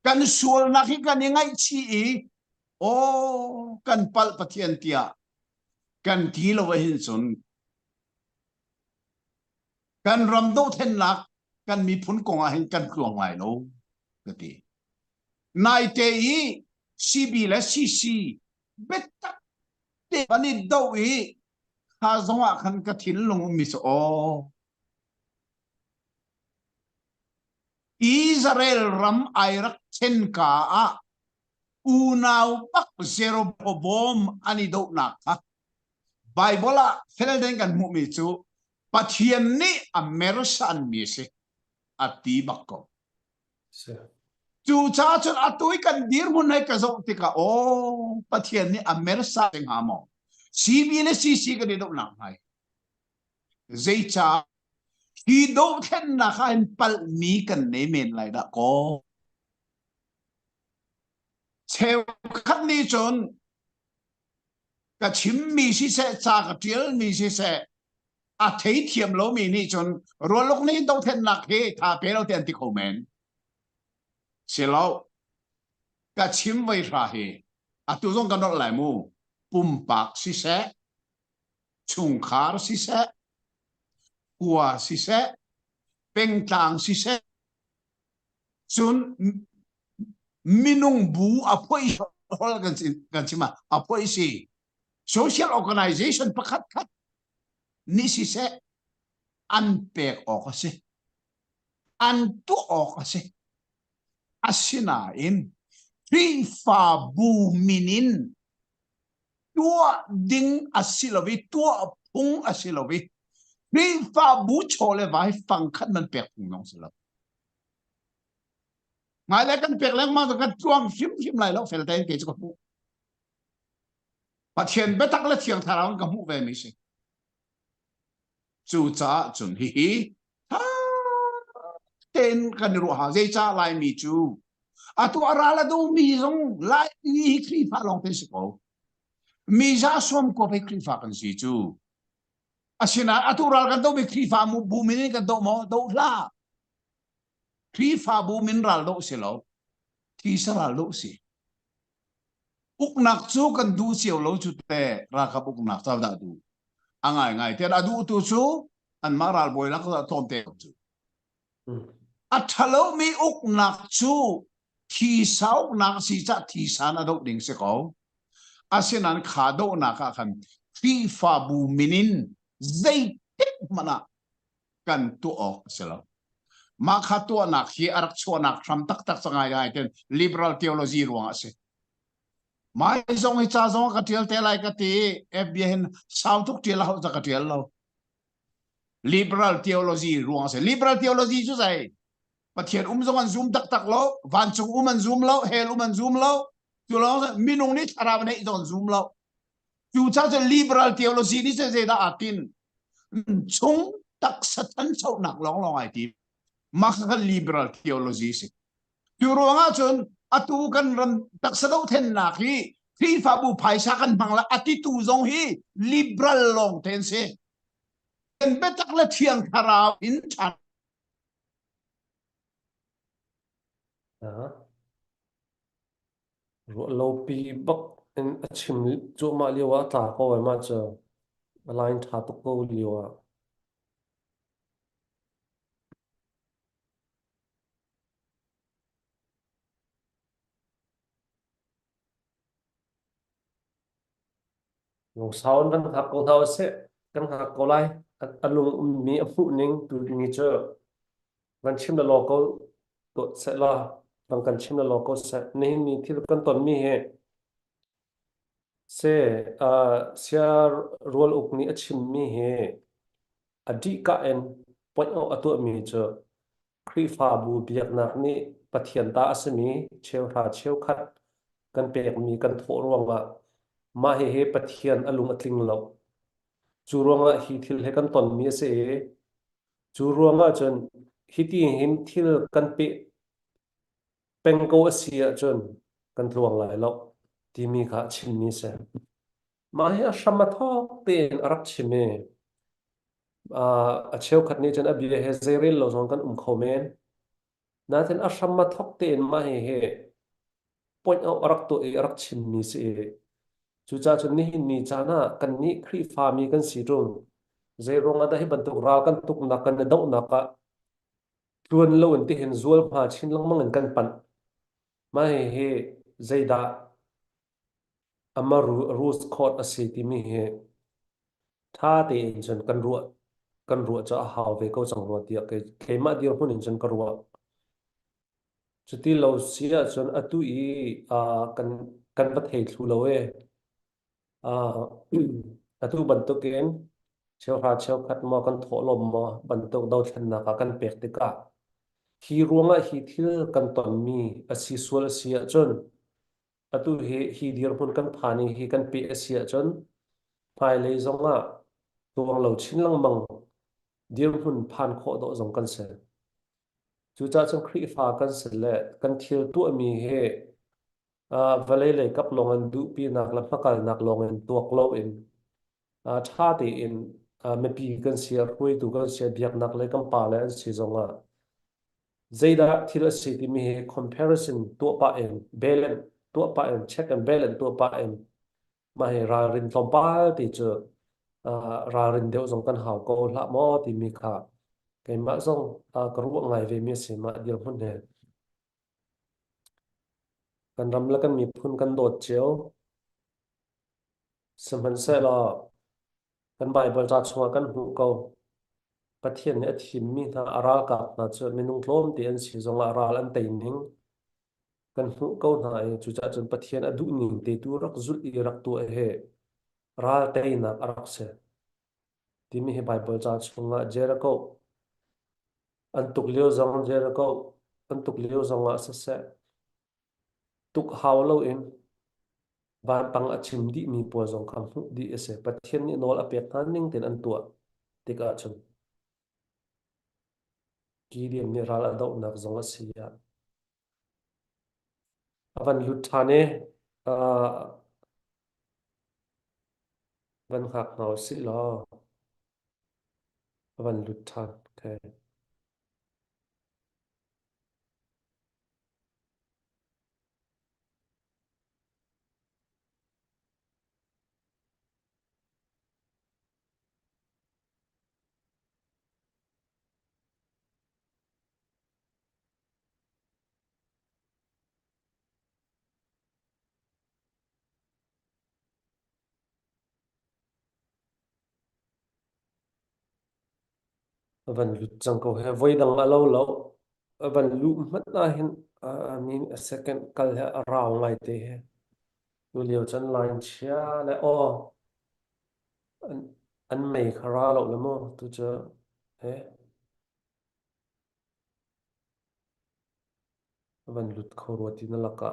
kan sual na ki kan ngai chi i o kan pal pathian tia kan ti lo hin sun kan ram do then nak kan mi phun kong a hin kan thuang lai lo kati nai te i CB la CC betak te pani do i ha zonga kan ka thin long mi so Israel ram airak chen ka a unaw pak zero bom ani do nak ha Bible a felden kan mu mi chu pathian ni amersan mi se ati bakko chu cha chun atui kan dir mun hai ka zo tika o pathian ni amersa teng hamo CB le CC ka ni do nak hai zai cha hi do then na khan pal mi kan ne men lai da ko cheu khat ni chon ka chim mi si se cha ka tiel mi si se a thei thiam lo mi ni chon ro lok ni do then nak he tha pe lo ten ti ko men se lo ka chim vai ra he a tu zong kan lai mu pum pak si se chung khar si se hua si se peng tang si se chun minung bu apoi hol kan chima apoi si social organization pakhat khat ni si se an pek ok se an tu ok se asina in pri fa bu minin tua ding asilovi tua pung asilovi pri fa bu chole vai phang khat man pek pung nong silo ngai le kan pek leng ma kan chuang him lai lo fel ten ke chu pu pathian betak le thiang tharang ka mu ve mi se chu cha chun hi ha ten kan ru ha zai cha lai mi chu atu arala do mi zong lai ni kri fa long te ko mi za som ko pe kri fa kan si chu asina atu ral kan do mi kri fa mu bu mi kan do mo do la kri fa bu min ral do se lo thi sa ral do si uk nak chu kan du siêu lo chu te ra ka uk nak sa da du angai ngai te da du tu chu an maral boy la ka tom te chu a thalo mi uk nak chu thi sau nak si cha thi sa na do ding se ko asinan kha do na ka kan fi fa bu minin zai tik mana kan tu ok selo ma kha tu nak hi arak chuanak tham tak tak sangai ai ten liberal theology ruang ase mai zong hi cha zong ka tial te lai ka ti fbn sau tuk tial ho ka tial lo liberal theology ruang ase liberal theology chu sai pathian zong an zoom tak tak lo van chung an zoom lo hel an zoom lo chu lo minung ni thara nei zong zoom lo chu cha cha liberal theology ni se da atin chung tak satan chau nak long long ai ti maka liberal theology si chu ruanga chun atu kan ran tak sadau then na khi phi fa bu phai sa kan bangla ati tu zong hi liberal long ten se en betak la thiang thara in chan lâu pi bắc en achim chu ma liwa ta ko ma cha line tha to ko liwa ngô sao đang học câu thao sẽ đang học câu lai alung mi amu ning tu ni cha van chim la lo ko to sẽ la bằng kan chim la lo ko sẽ nei ni thil kan ton mi he se sia role uk ni achim mi he adi ka en point o atu mi cha kri fa bu biak nak ni pathian ta asmi cheu ra cheu khat kan pek mi kan tho ronga ma he he pathian alung atling lo chu ronga hi thil he kan ton mi se chu ronga chon hiti him thil kan pe pengko asia chon kan thluang lai lo ti mi kha chin ni se ma he ashama thok ten arak chime a cheu khat ni chen abi he zeril lo zong kan khomen na ten ashama thok ten ma he he point out arak to e arak chin ni se chu cha chun ni ni chana kan ni khri fa mi kan si rong zerong ada hi bantuk ra kan tuk na kan dau na ka tuan lo en ti hen zual pha chin lang mang kan pan ma he he zaida amaru rules court ase ti mi he tha te in chen kan ruwa cha haw ve ko chang ruwa tia ke khema dir hun in chen ka ruwa chuti lo sia chon atu i kan kan pa thei thlu lo e a atu bantuk ken cheu ha cheu khat mo kan tho lom mo bantuk do thlan na ka kan pek te ka hi ruanga hi thil kan ton mi asi sual sia chon atu he hi dir hun kan phani hi kan pe asia chon phai le zonga tuang lo chin lang mang dir hun phan kho do zong kan se chu cha chang khri fa kan se le kan thil tu mi he vale le kap long an du pi nak la pakal nak long en tuak lo in tha ti in me pi kan sia hui tu kan sia biak nak le kan pa le an si zonga zaida thil si ti mi he comparison tu pa en balance tu pa en check and balance tu pa en ma he ra rin tlom pa ti chu ra rin deuh zong kan hau ko hla mo ti mi kha ke ma zong ka ru ngai ve mi se ma dir hun he kan ram la kan mi phun kan dot cheu samhan se la kan bible cha chunga kan hu ko pathian ne thim mi na aral ka na chu minung hlom ti an si zong aral an tei ning kan hu ko na e chu cha chun pathian adu ning te tu rak zul i rak tu e he ral tei na arak se ti mi he bible cha chunga jericho antuk leo zong jericho antuk leo zong a sa se tuk haw lo in ban pang achim di mi po zong kham hu di ese pathian ni nol apek tan ning ten an tua tika chun Gideon ni ral adau nak zonga siya avan luthane van khak ngau si lo avan luthan okay avan lut chang ko he voi dang alo lo avan lu mat na hin I mean a second kal he raw ngai te he tu liu chan line chia le o an an mei khara lo le mo tu cha he avan lut kho ro ti na laka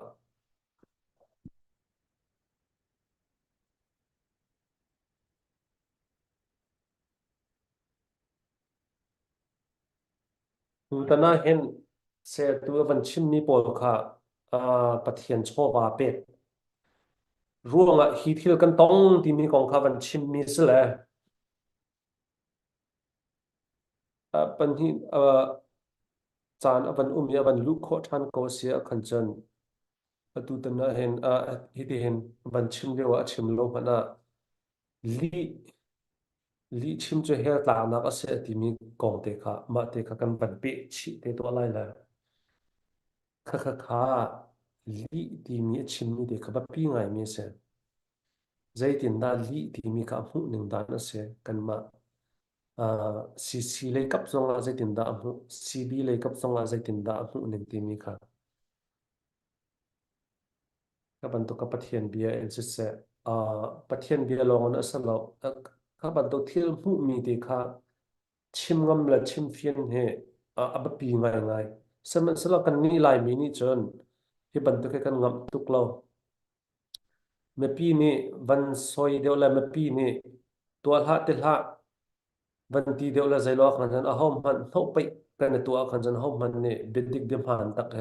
tu ta na hen se tu avan chim ni pol kha pathian cho ba pek ruanga hi thil kan tong ti mi kong kha van chim mi se le pan hi chan avan ya avan lu kho than ko sia khan chan atu ta na hen hi ti hen van chim le wa chim lo na li li chim che he ta na ka se ti mi kong te kha ma te kha kan ban pe chi te to lai la kha kha kha li ti mi chim mi te kha ba pi ngai mi se zai tin da li ti mi kha mu ning da na se kan ma CC lấy cấp xong là dây tiền đạo hữu CB lấy cấp xong là dây tiền đạo hữu nên tìm mi cả các bạn tụ các bắt hiện bia em sẽ bắt hiện bia lòng nó sẽ lâu các bạn tụ thiếu hữu mi thì khá chim ngâm là chim phiền hệ bắt bì ngay ngay sẽ là cần nghĩ lại mi ni chơn thì bạn tụ cái cần ngâm tục lâu mà pi ni vẫn soi đều là mà pi ni tua hạ tên hạวันที่เดียวเราใจล็อกกันจนอ้อมมันทบไปกันตัวกันจนอ้อมมันเนี่ยเบ็ดดิกเดียมหันตักเห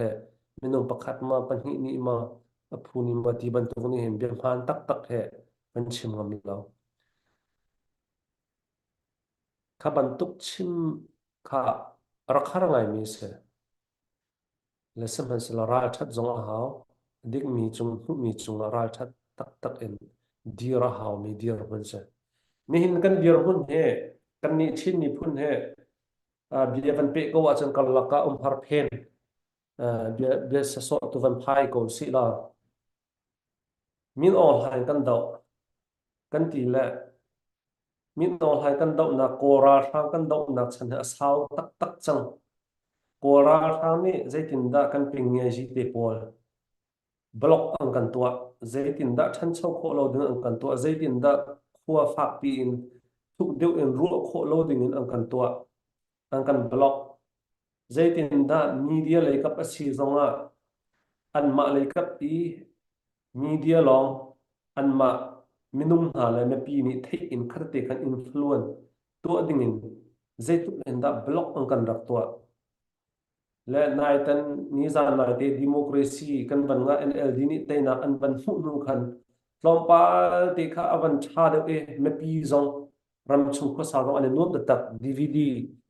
ไม่นุ่มประคัดมาปัญหานี้มาพูนิมาที่บรรทุกนี่เห็นเดียมหันตักเหมันชิมกันเราข้าบรรทุกชิมข้ารักหาไงมีเสียและสมัยสละรายชัดจงอาหาวดิกมีจงมีจงรายชัดตักเอ็นดีระหาวมีดีระมันเสียไม่เห็นกันดีระมันเหกันนี่ชินนี่พุ่นเหบิดาวันเปก็ว่าจันกัลลักกะฮาร์เพนเบียสสอตุวันพายก็สิลามินออลไฮกันดาวกันตีแหละมินออลไฮกันดาวนักโกราทางกันดาวนักฉันเหสาวตักจังโกราทางนี่ใจตินดากันปิงเงจิเตปอลบล็อกอังกันตัวใจตินดาฉันชอบโคโลดึงอังกันตัวใจตินดาขัวฝากปีนทุกเดียวเอ็นรู้โคโลดึงอังกันตัวอังกันบล็อกzaitin da media lekap asi zonga anma lekap i media long anma minum ha la me pi ni thei in kharte kan influence to dingin zaitu enda block ang kan rak to le naitan ni za na te democracy kan ban nga NLD ni te na an ban hu nu khan tlompa te kha avan cha de e me pi zong ram chung ko sa ro ane nom da tak DVD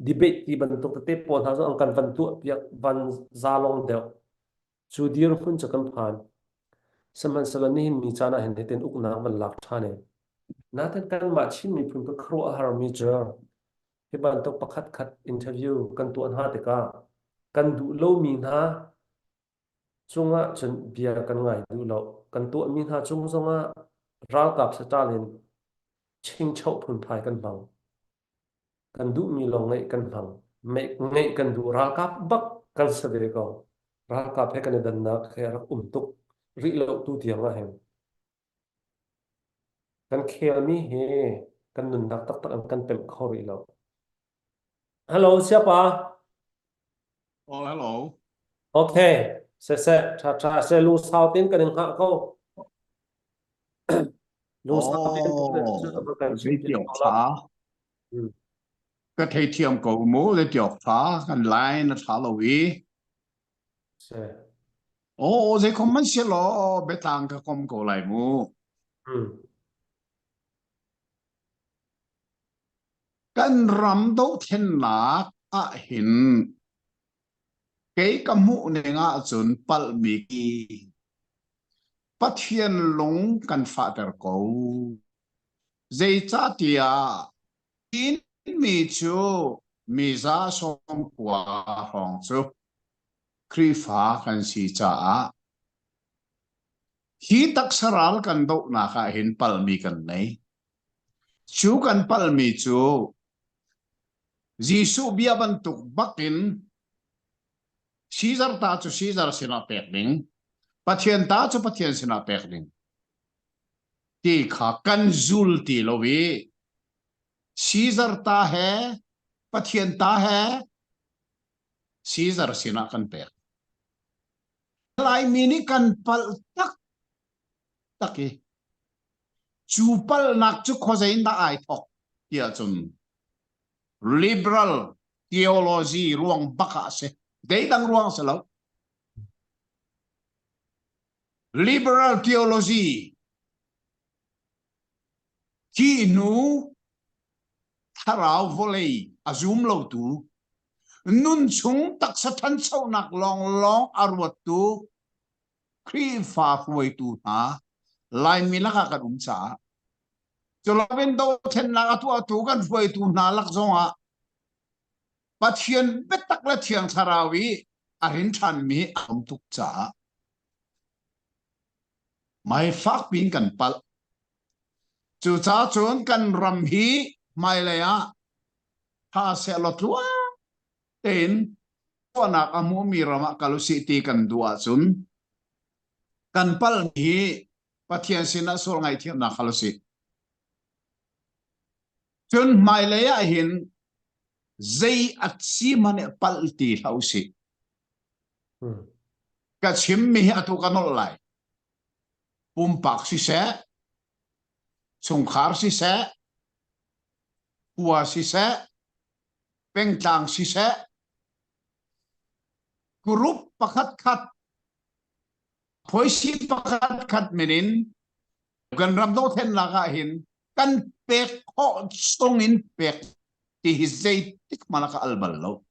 debate ti ban tok te pon ha zo ang kan van tu piak van za long de chu dir hun cha kan phan saman salani hin mi chana hen ten uk na man lak thane na ten kan ma chin mi phun ko khro har mi jer he ban tok pakhat khat interview kan tu an ha te ka kan du lo mi na chunga chen bia kan ngai du lo kan tu mi na chung zonga ral kap sa talin ching chau phun phai kan bang kan du mi long ngai kan bang me ngai kan du ral kap bak kan sa de ko ral kap he kan dan na khe rak tuk ri lo tu tiang a hen kan khel mi he kan nun dak tak tak an kan pem khori lo hello siapa Oh, hello. okay se cha se lu sao tin kan ha ko lu sao tin Oh, kan kan chim cái ti tiểu ko la phá. cái thầy thiam cầu mũ để chọc phá cái lại nó thả lâu ý sẽ ô dễ không mất xe lo bé thằng cái con cầu lại mũ ừ cái rắm đâu thiên lạc à hình cái mũ này ngã chuẩn bal bị kỳ bắt thiên lông cần phá ter cầu dây cha tia in mi chu mi za som qua hong chu kri phá cần si cha hi tak saral kan do na kha hin pal mi kan nei chu kan pal mi chu jisu bia ban tuk bakin Caesar ta chu Caesar sina pek ding pathian ta chu pathian sina pek ding ti kha kan zul ti lowi Caesar ta hai pathian ta hai Caesar sina kan pek lai mini kan pal tak taki chu pal nak chu khozain da ai thok tia chun liberal theology ruang baka se dei dang ruang selo liberal theology ki nu tharau volei azum lo tu nun chung tak sa than chau nak long long arwat tu kri fa huai tu ha lai milaka ka dum cha cholaven do then na tu kan huai tu na lak zonga pathian betak la thiang tharawi arin than mi am tuk cha mai fak pin kan pal chu cha chon kan ram hi mai le ya ha se lo tua ten na amu mi rama kalau siti kan dua chun kan pal hi pathian sina sol ngai thiam na kalau si chun mai le ya hin zai at si mane pal ti hau si ka chim mi atu kanol lai pumpak si se sungkhar si se Hua si se pengtang si se grup pakat kat poisi pakat kat menin kan ramdo ten laga hin kan pek ho stongin pek ti hizay tik malaka alballo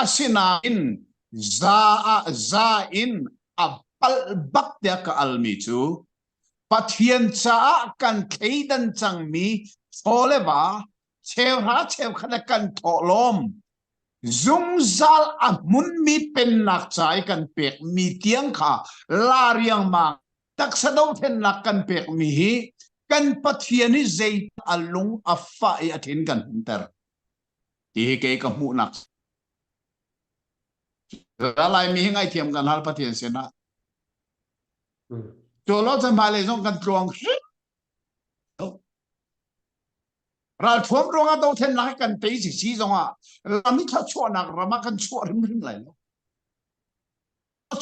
asina in za in apal bak dia ka almi chu pathian cha kan theidan chang mi soleva cheu ha cheu khana kan tholom zung zal amun mi pen nak chai kan pek mi tiang kha la riang ma tak sa do then nak kan pek mi hi kan pathian ni zai alung afa I athin kan hunter ti ke ka mu nak lai mi ngai thiam kan hal pathian sena cholo chan phale jong kan tluang ral thuam ronga do then nak kan pe si si zonga lami tha chua nak rama kan chua rim rim lai lo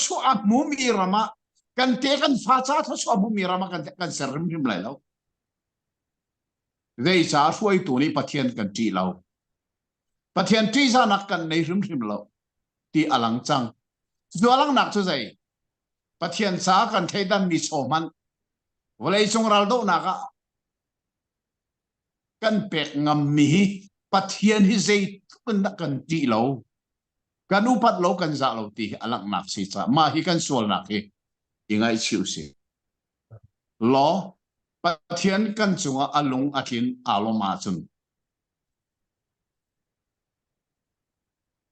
chua mu mi rama kan te kan fa cha tha chua mu mi rama kan ser rim rim lai lo dei cha suai tu ni pathian kan ti lo pathian ti sa nak kan nei rim rim lo ti alang chang zo alang nak chu zai pathian sa kan theidan mi choman volei chung ral do na ka kan pek ngam mi pathian hi zai tun na kan ti lo kan upat lo kan za lo ti alak nak si cha ma hi kan sol nak hi ingai chiu si lo pathian kan chunga alung athin aloma chun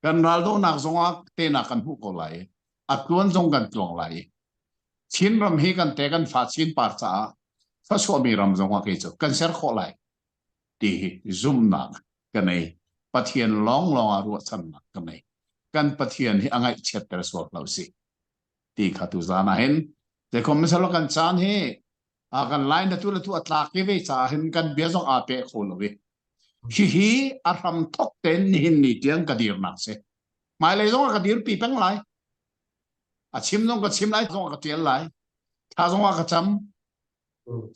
kan ral do nak zonga te na kan hu ko lai atuan zong kan tlong lai chin ram hi kan te kan fa chin par cha fa so mi ram zonga ke chu kan ser kho lai ti zoom nak kan nei pathian long long a ru chan nak kan nei kan pathian hi angai chet ter so lo si ti khatu zana hen te kom salo kan chan hi a kan line da tu la tu atlak ke ve cha hin kan bia zong a pe kho lo ve hi a ram thok ten ni hin ni tiang ka dir nak se mai le zong ka dir pi peng lai a chim zong ka chim lai zong ka tiel lai tha zong ka cham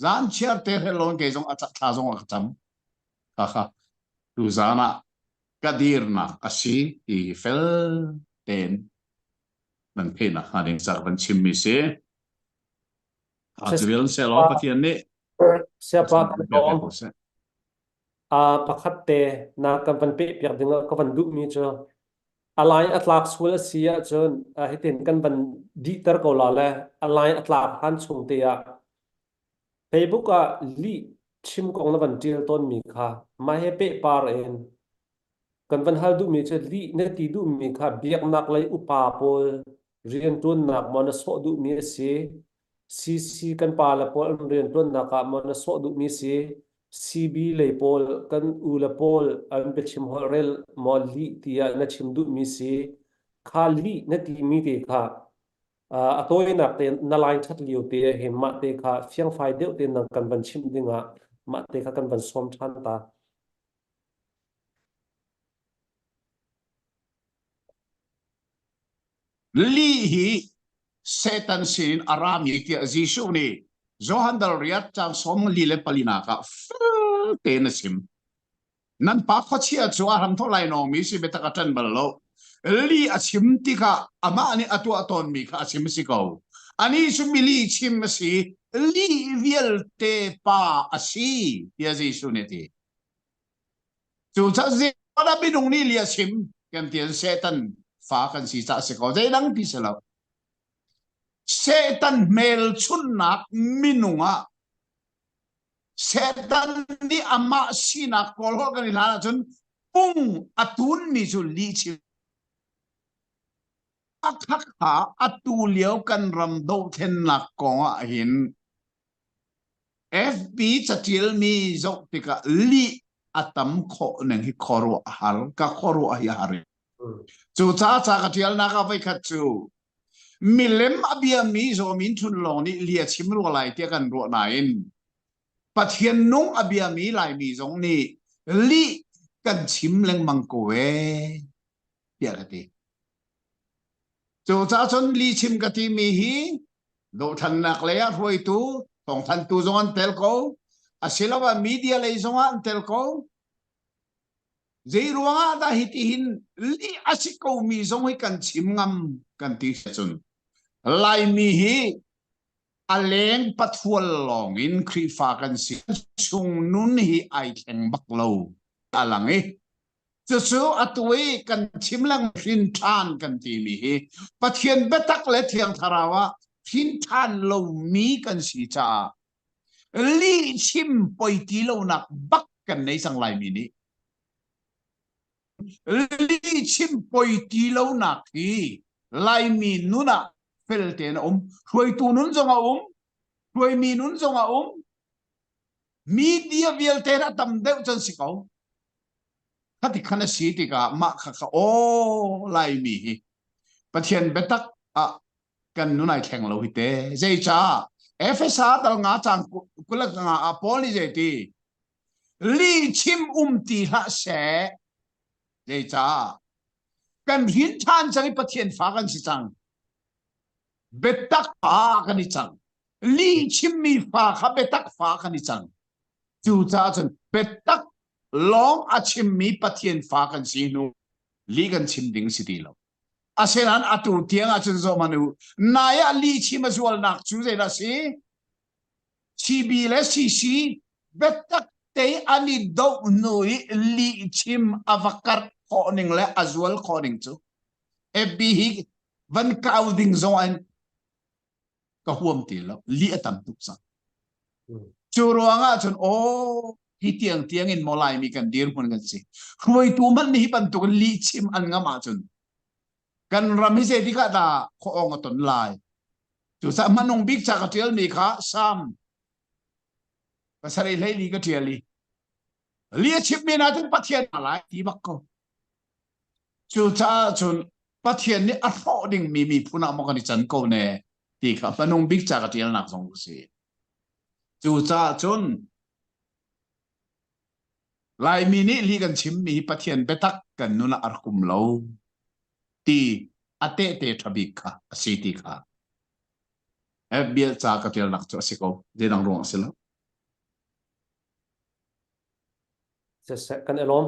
zan chiar te he lon ke zong a tha zong ka cham ha ha tu zana kadir na asi i fel ten nan phena haning sak ban chimmi se hajril se lo pathian ni siapa asan kan pe pe om ko se pakhat te na kan pan pe piak dinga ka van du mi cho alai atlak sul sia chon hitin kan ban di tar ko la le alai atlak han chung te ya Facebook li chim kong na ban til ton mi kha ma he pe par en kan van hal du mi che li ne ti du mi kha biak nak lai upa pol rian tun nak mona so du mi se si kan pa la pol rian tun nak ka mona so du mi se CB le pol kan u la pol an pe chim hol rel mo li tia na chim du mi se kha li na ti mi te kha atoi nak te na line chat liu te he ma te kha fiang fai deuh te nang kan ban chim dinga ma te kha kan ban som than ta li hi setan sin arami ti azishu ni johan dal riat chang som li le palina ka te na sim nan pa kho chia chua ram tho lai no mi si beta ka tan bal lo li achim ti ka ama ani atu aton mi ka achim si ko ani su mi li chim si li vial te pa asi ti azishu ni ti chu cha zi ada binung ni li achim kem tian setan fa kan si cha se ko dai nang pi se lo setan mel chunnak minunga setan ni ama sina kolho kan ilana chun pung atun mi chu li chi akhak ha atu liao kan ram do then nak ko hin FB chatil mi zo tika li atam kho nang hi khoro hal ka khoro a ya hari chu cha cha ka tial na ka vai khat chu milem abia mi zo min thun long ni lia chim ro lai te kan ro na in pathian nung abia mi lai mi zong ni li kan chim leng mang ko we ya ka ti chu cha chon li chim ka ti mi hi do than nak le ya hoi tu tong than tu zong an tel ko asilawa media le zong an tel ko zai ruanga da hiti hin li asiko mi zong hi kan chim ngam kan ti chun lai mi hi aleng pathual long in khri fa kan si chung nun hi ai theng bak lo alang e chu atui kan chimlang thin than kan ti mi hi pathian betak le thiang tharawa thin than lo mi kan si cha li chim poi ti lo nak bak kan nei sang lai mi ni li chim poi ti lo nak hi lai mi nuna fel te na hroi tu nun zonga hroi mi nun zonga media vial te na tam deuh chan si ko khati khana si ti ka ma kha ka o lai mi hi pathian betak a kan nunai theng lo hi te zai cha FSA dal nga chang kula nga a poli je ti li chim ti ha se zai cha kan hin than chang pathian fa kan si chang betak fa kan ni chang li chim mi fa kha betak fa kan ni chang chu cha chen betak long a chim mi pathian fa kan si nu li kan chim ding si ti lo asenan atu tiang a chen zo manu naya li chim azwal nak chu ze na si CB le CC betak te ani do noi li chim avakar koning le azwal koning chu FB hi van crowding zo an ka huam ti lo li atam tu sa chu ruanga chun o hi tiang in molai mi kan dir mun kan si hroi tu man ni pan tu li chim an nga ma chun kan ram hi se di ka da ko ong ton lai chu sa manung big cha ka tel mi kha sam pasari lai li ka tiali li chim mi na tu pathian lai ti bak ko chu cha chun pathian ni a ro ding mi phuna mo kan chan ko ne ti kha manung big cha ka tel nak song si chu cha chun lai mi ni li kan chim mi pathian betak kan nuna arkum lo ti ate te thabik kha asiti kha FBL cha ka tel nak cho siko de dang rong sila se kan elom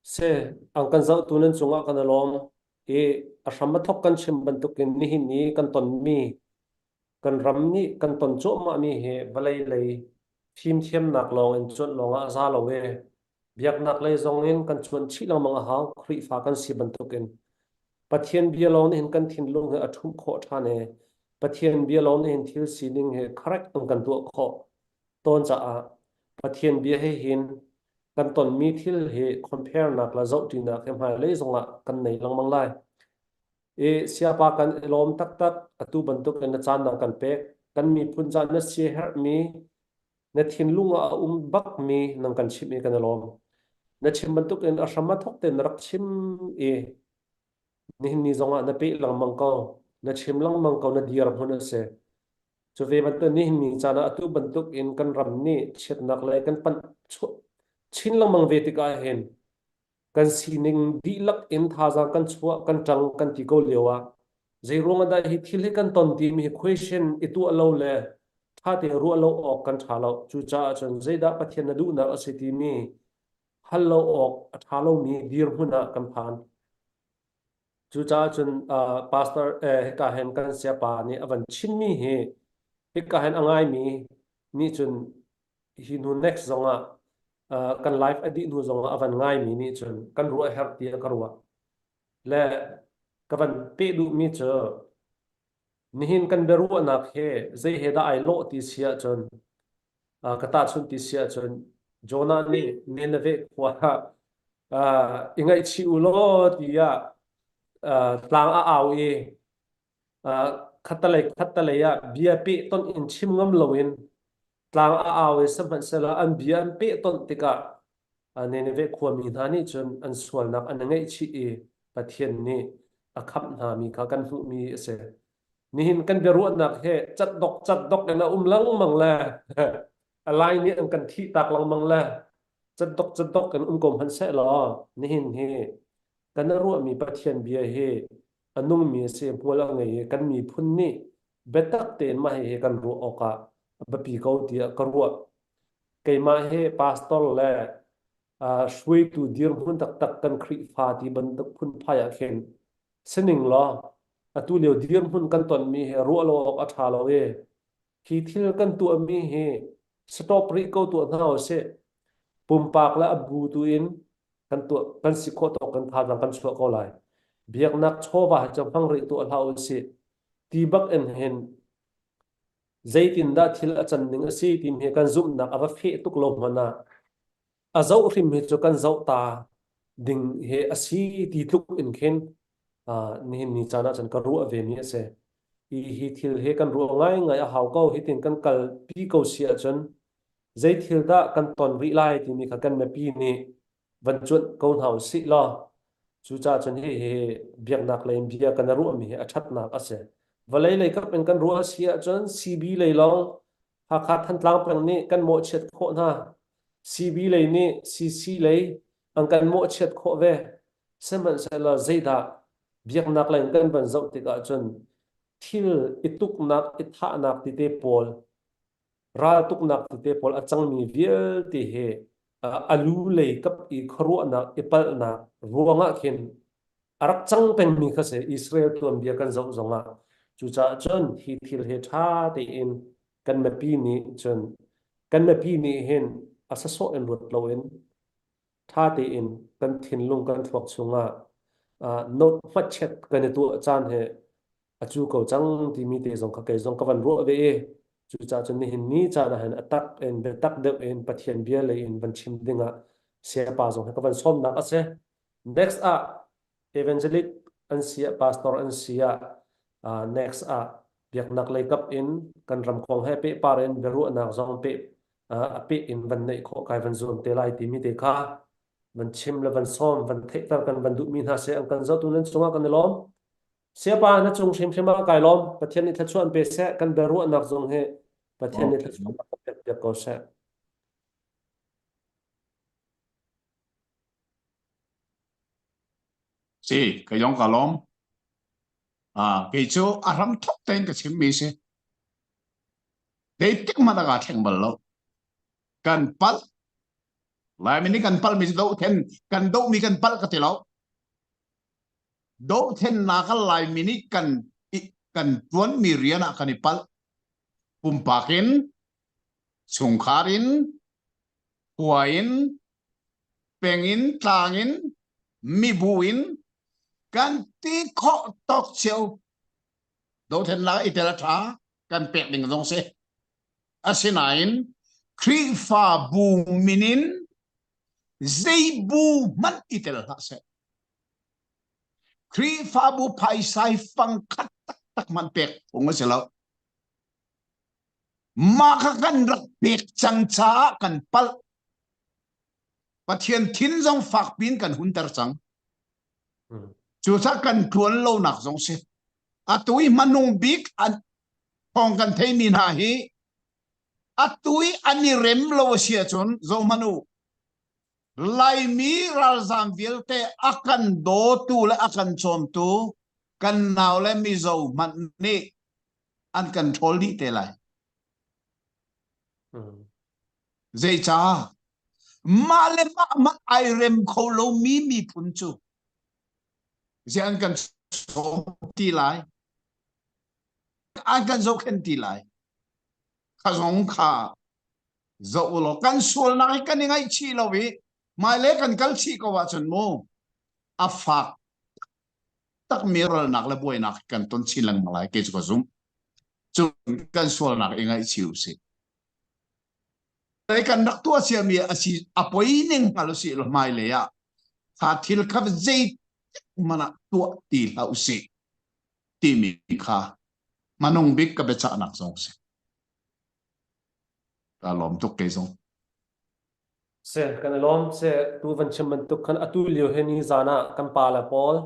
se ang kan zau tunan chunga kan alom e a hramma thok kan chim bantukin ni hin ni kan ton mi kan ram ni kan ton cho ma mi he balai lei thim thiam nak long en chon longa za lo we biak nak lei zong in kan chuan chi lang manga haw khri fa kan si bantukin pathian bia lo ni hin kan thin lung he athum kho tha ne pathian bia lo ni hin thil sining he correct ang kan tu kho ton cha a pathian bia he hin kan ton mi thil he compare nak la zau ti na kem ha le zonga kan nei lang mang lai e siapa kan lom tak tak atu bantuk na chan nang kan pe kan mi phun cha na si her mi na thin lunga bak mi nang kan chim e kan lom na chim bantuk en asama thok ten rak chim e ni ni zonga na pe lang mang ko na chim lang mang ko na diar hona se cho ve ban to ni ni cha na atu bantuk in kan ram ni chet nak le kan pan chin lang mang ve ti ka hen kan sining di lak in tha za kan chua kan tang kan ti ko lewa zai ronga da hi thil he kan ton ti mi question itu alo le tha te ru alo ok kan tha lo chu cha chon zai da pathian na du na asiti mi hallo ok athalo mi dir huna kan phan chu cha chon pastor ka hen kan sia pa ni avan chin mi he ka hen angai mi ni chun hi nu next zonga kan life adi nu zonga avan ngai mi ni chun kan ru her ti ka ruwa le kavan pe du mi cho nihin kan beru anak he zai he da ai lo ti sia chon kata chun ti sia chon jona ni nenave kwa ingai chi ulo ti ya tlang a au e khatalai ya bia pe ton in chim ngam loin tlang a au e saban sala an bia an pe ton tika nenave kwa mi dhani chon an sual nak an ngai chi e pathian ni akhap na mi ka kan hu mi se nihin kan beru nak he chat dok na lang mang la alai ni ang kan thi tak lang mang la chat dok kan kom han se lo nihin he kan ru mi pathian bia he anung mi se pola ngai kan mi phun ni betak ten ma he kan ru oka bapi ko tia ka ru kai ma he pastor le shui tu dir hun tak tak kan khri fa ti ban tak phun phaya khen sening lo atu leo dir hun kan ton mi he ru lo ok atha lo e ki thil kan tu mi he stop ri ko tu na se pum pak la abu tu in kan tu kan si kho to kan tha kan chho ko lai biak nak chowa cham phang ri tu hlau se ti bak en hen zaitin da thil achan ning si tim he kan zum nak ava phe tuk lo mana azau rim he chu kan zau ta ding he asi ti tuk in khen ni ni chana chan ka ru ave mi se hi thil he kan ru ngai ngai a hau ko hi tin kan kal pi ko sia chan zai thil da kan ton ri lai ti mi kha kan ma pi ni van chut ko hau si lo chu cha chan he biak nak lein bia kan ru mi a that nak ase valai lei kap en kan ru sia chan cb lei long ha kha than tlang pang ni kan mo chet kho na cb lei ni cc lei ang kan mo chet kho ve seman se la zaida biak nak lein kan ban zau ti ka chan thil ituk nak itha nak ti te pol ra tuk nak ti te pol achang mi vial ti he alu lei kap i khru na ipal na ruanga khin arak chang pen mi khase Israel tuam bia kan zau zonga chu cha chon hi thil he tha te in kan ma pi ni chon kan ma pi ni hen asa so en rut lo in tha te in kan thin lung kan thuak chunga not fachet kan tu chan he achu ko chang ti mi te zong kha ke zong ka van ro ve e chu cha chon ni hin ni cha na han atak en be tak de en pathian bia le in ban chim dinga se pa zong ka van som na ase next evangelic an sia pastor an sia next biak nak lai kap in kan ram khong he pe paren beru na zong pe pe in van nei kho kai van zon te lai ti mi te kha van chim le van som van thek tar kan van du mi na se ang kan zo tu len chunga kan lom sia pa na chung chim chim kai lom pathian ni thachuan pe se kan beru na zong he pathian ni thachuan ka pe ko se si cái giống cả lom cái chỗ aram thóc tên cái chim mi se để tiếc mà đã gạt thằng balo kan pal lai mi ni kan pal mi do then kan do mi kan pal ka te lo do then na ka lai mi ni kan tuan mi riana kan ipal pumpakin sungkarin huain pengin tangin mi buin kan ti kho tok chiu do then la itela tha kan pek ding dong se asinain kri fa bu minin zai bu man itela ha se kri fa bu pai sai phang khat tak man pek ong se lo maka kan rak pek chang cha kan pal pathian thin jong fak pin kan hunter chang chu sa kan tuan lo nak jong se atui manung big an hong kan thei min ha hi atui ani rem lo sia chon zo manu lai mi ral zam vilte akan do tu le akan chom tu kan naw le mi zo man ni an control ni te lai zai cha ma le ma ai rem kho lo mi phun chu zian kan chom ti lai an kan zo khen ti lai kha zong kha zo lo kan sul na kan ngai chi lo wi mai le kan kal chi ko wa chon mo a fak tak miral nak le boy nak kan ton chi lang malai ke ko zum chu kan sul nak ngai chi u si kan dak tua sia mi asi apoi ning halo si lo mai le ya ha thil kha zai mana tua ti lau si ti mi kha manong big ka be cha nak song si ta lom tuk ke song se kan lom se tu van chim tuk kan atu liu heni zana kan pala pol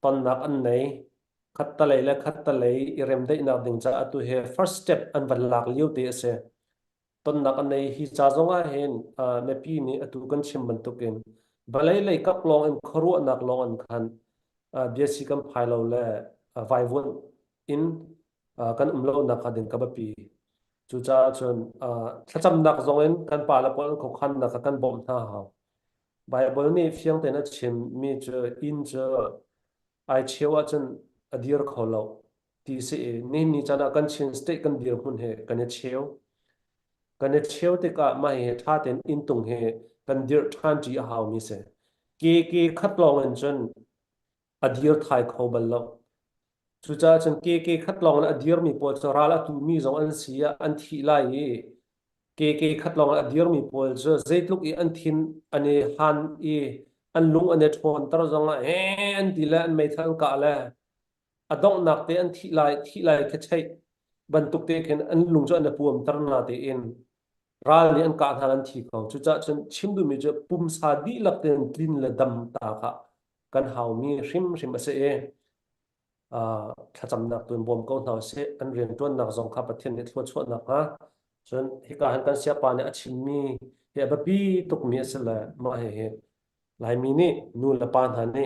ton nak an nei khatta lei le khatta lei irem dei na ding cha atu he first step an van lak liu te se ton nak an nei hi cha zonga hen me pi ni atu kan chim tukin balai lei kap long en khoru nak long an khan bsi kan phailo le vai vun in kan umlo nak adin ka ba pi chu cha chon thacham nak zongen kan pala pol ko khan nak kan bom tha ha bible ni fiang te na chim mi che in che ai chewa chen adir kholo ti se ni chana kan chin state kan dir hun he kan cheu te ka ma he tha ten in tung he kan dir than ji haw mi se ke khat long an chen adir thai kho bal lo chu cha chen ke khat long an adir mi pol cho rala tu mi zong an sia an thi lai ke khat long an adir mi pol cho zeitluk I an thin ane han an lung ane thon tar zong an ti la an mai thang ka la adong nak te an thi lai ke chai ban tuk te khen an lung cho an puam tar na te in ral ni an ka than an thi ko chu cha chen chim du mi je pum sa di lak ten tlin la dam ta kha kan haw mi hrim ase thacham nak tun bom ko na se an rian ton nak zong kha pathian ni thlo chho nak ha chen hi ka han kan sia pa ne achim mi he ba pi tuk mi ase la ma he lai mi ni nu la pan han ni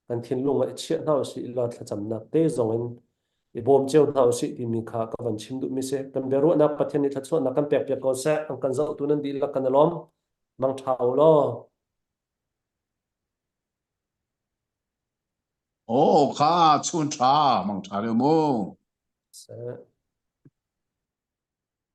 kan thin lung a chia na si la thacham nak te zong en I bom cheu na si ti mi kha ka van chim du mi se kan beru na pathian ni thachho na kan pek ko se an kan zau tu nan di la kan lom mang thau lo oh kha chun cha mang cha le mo se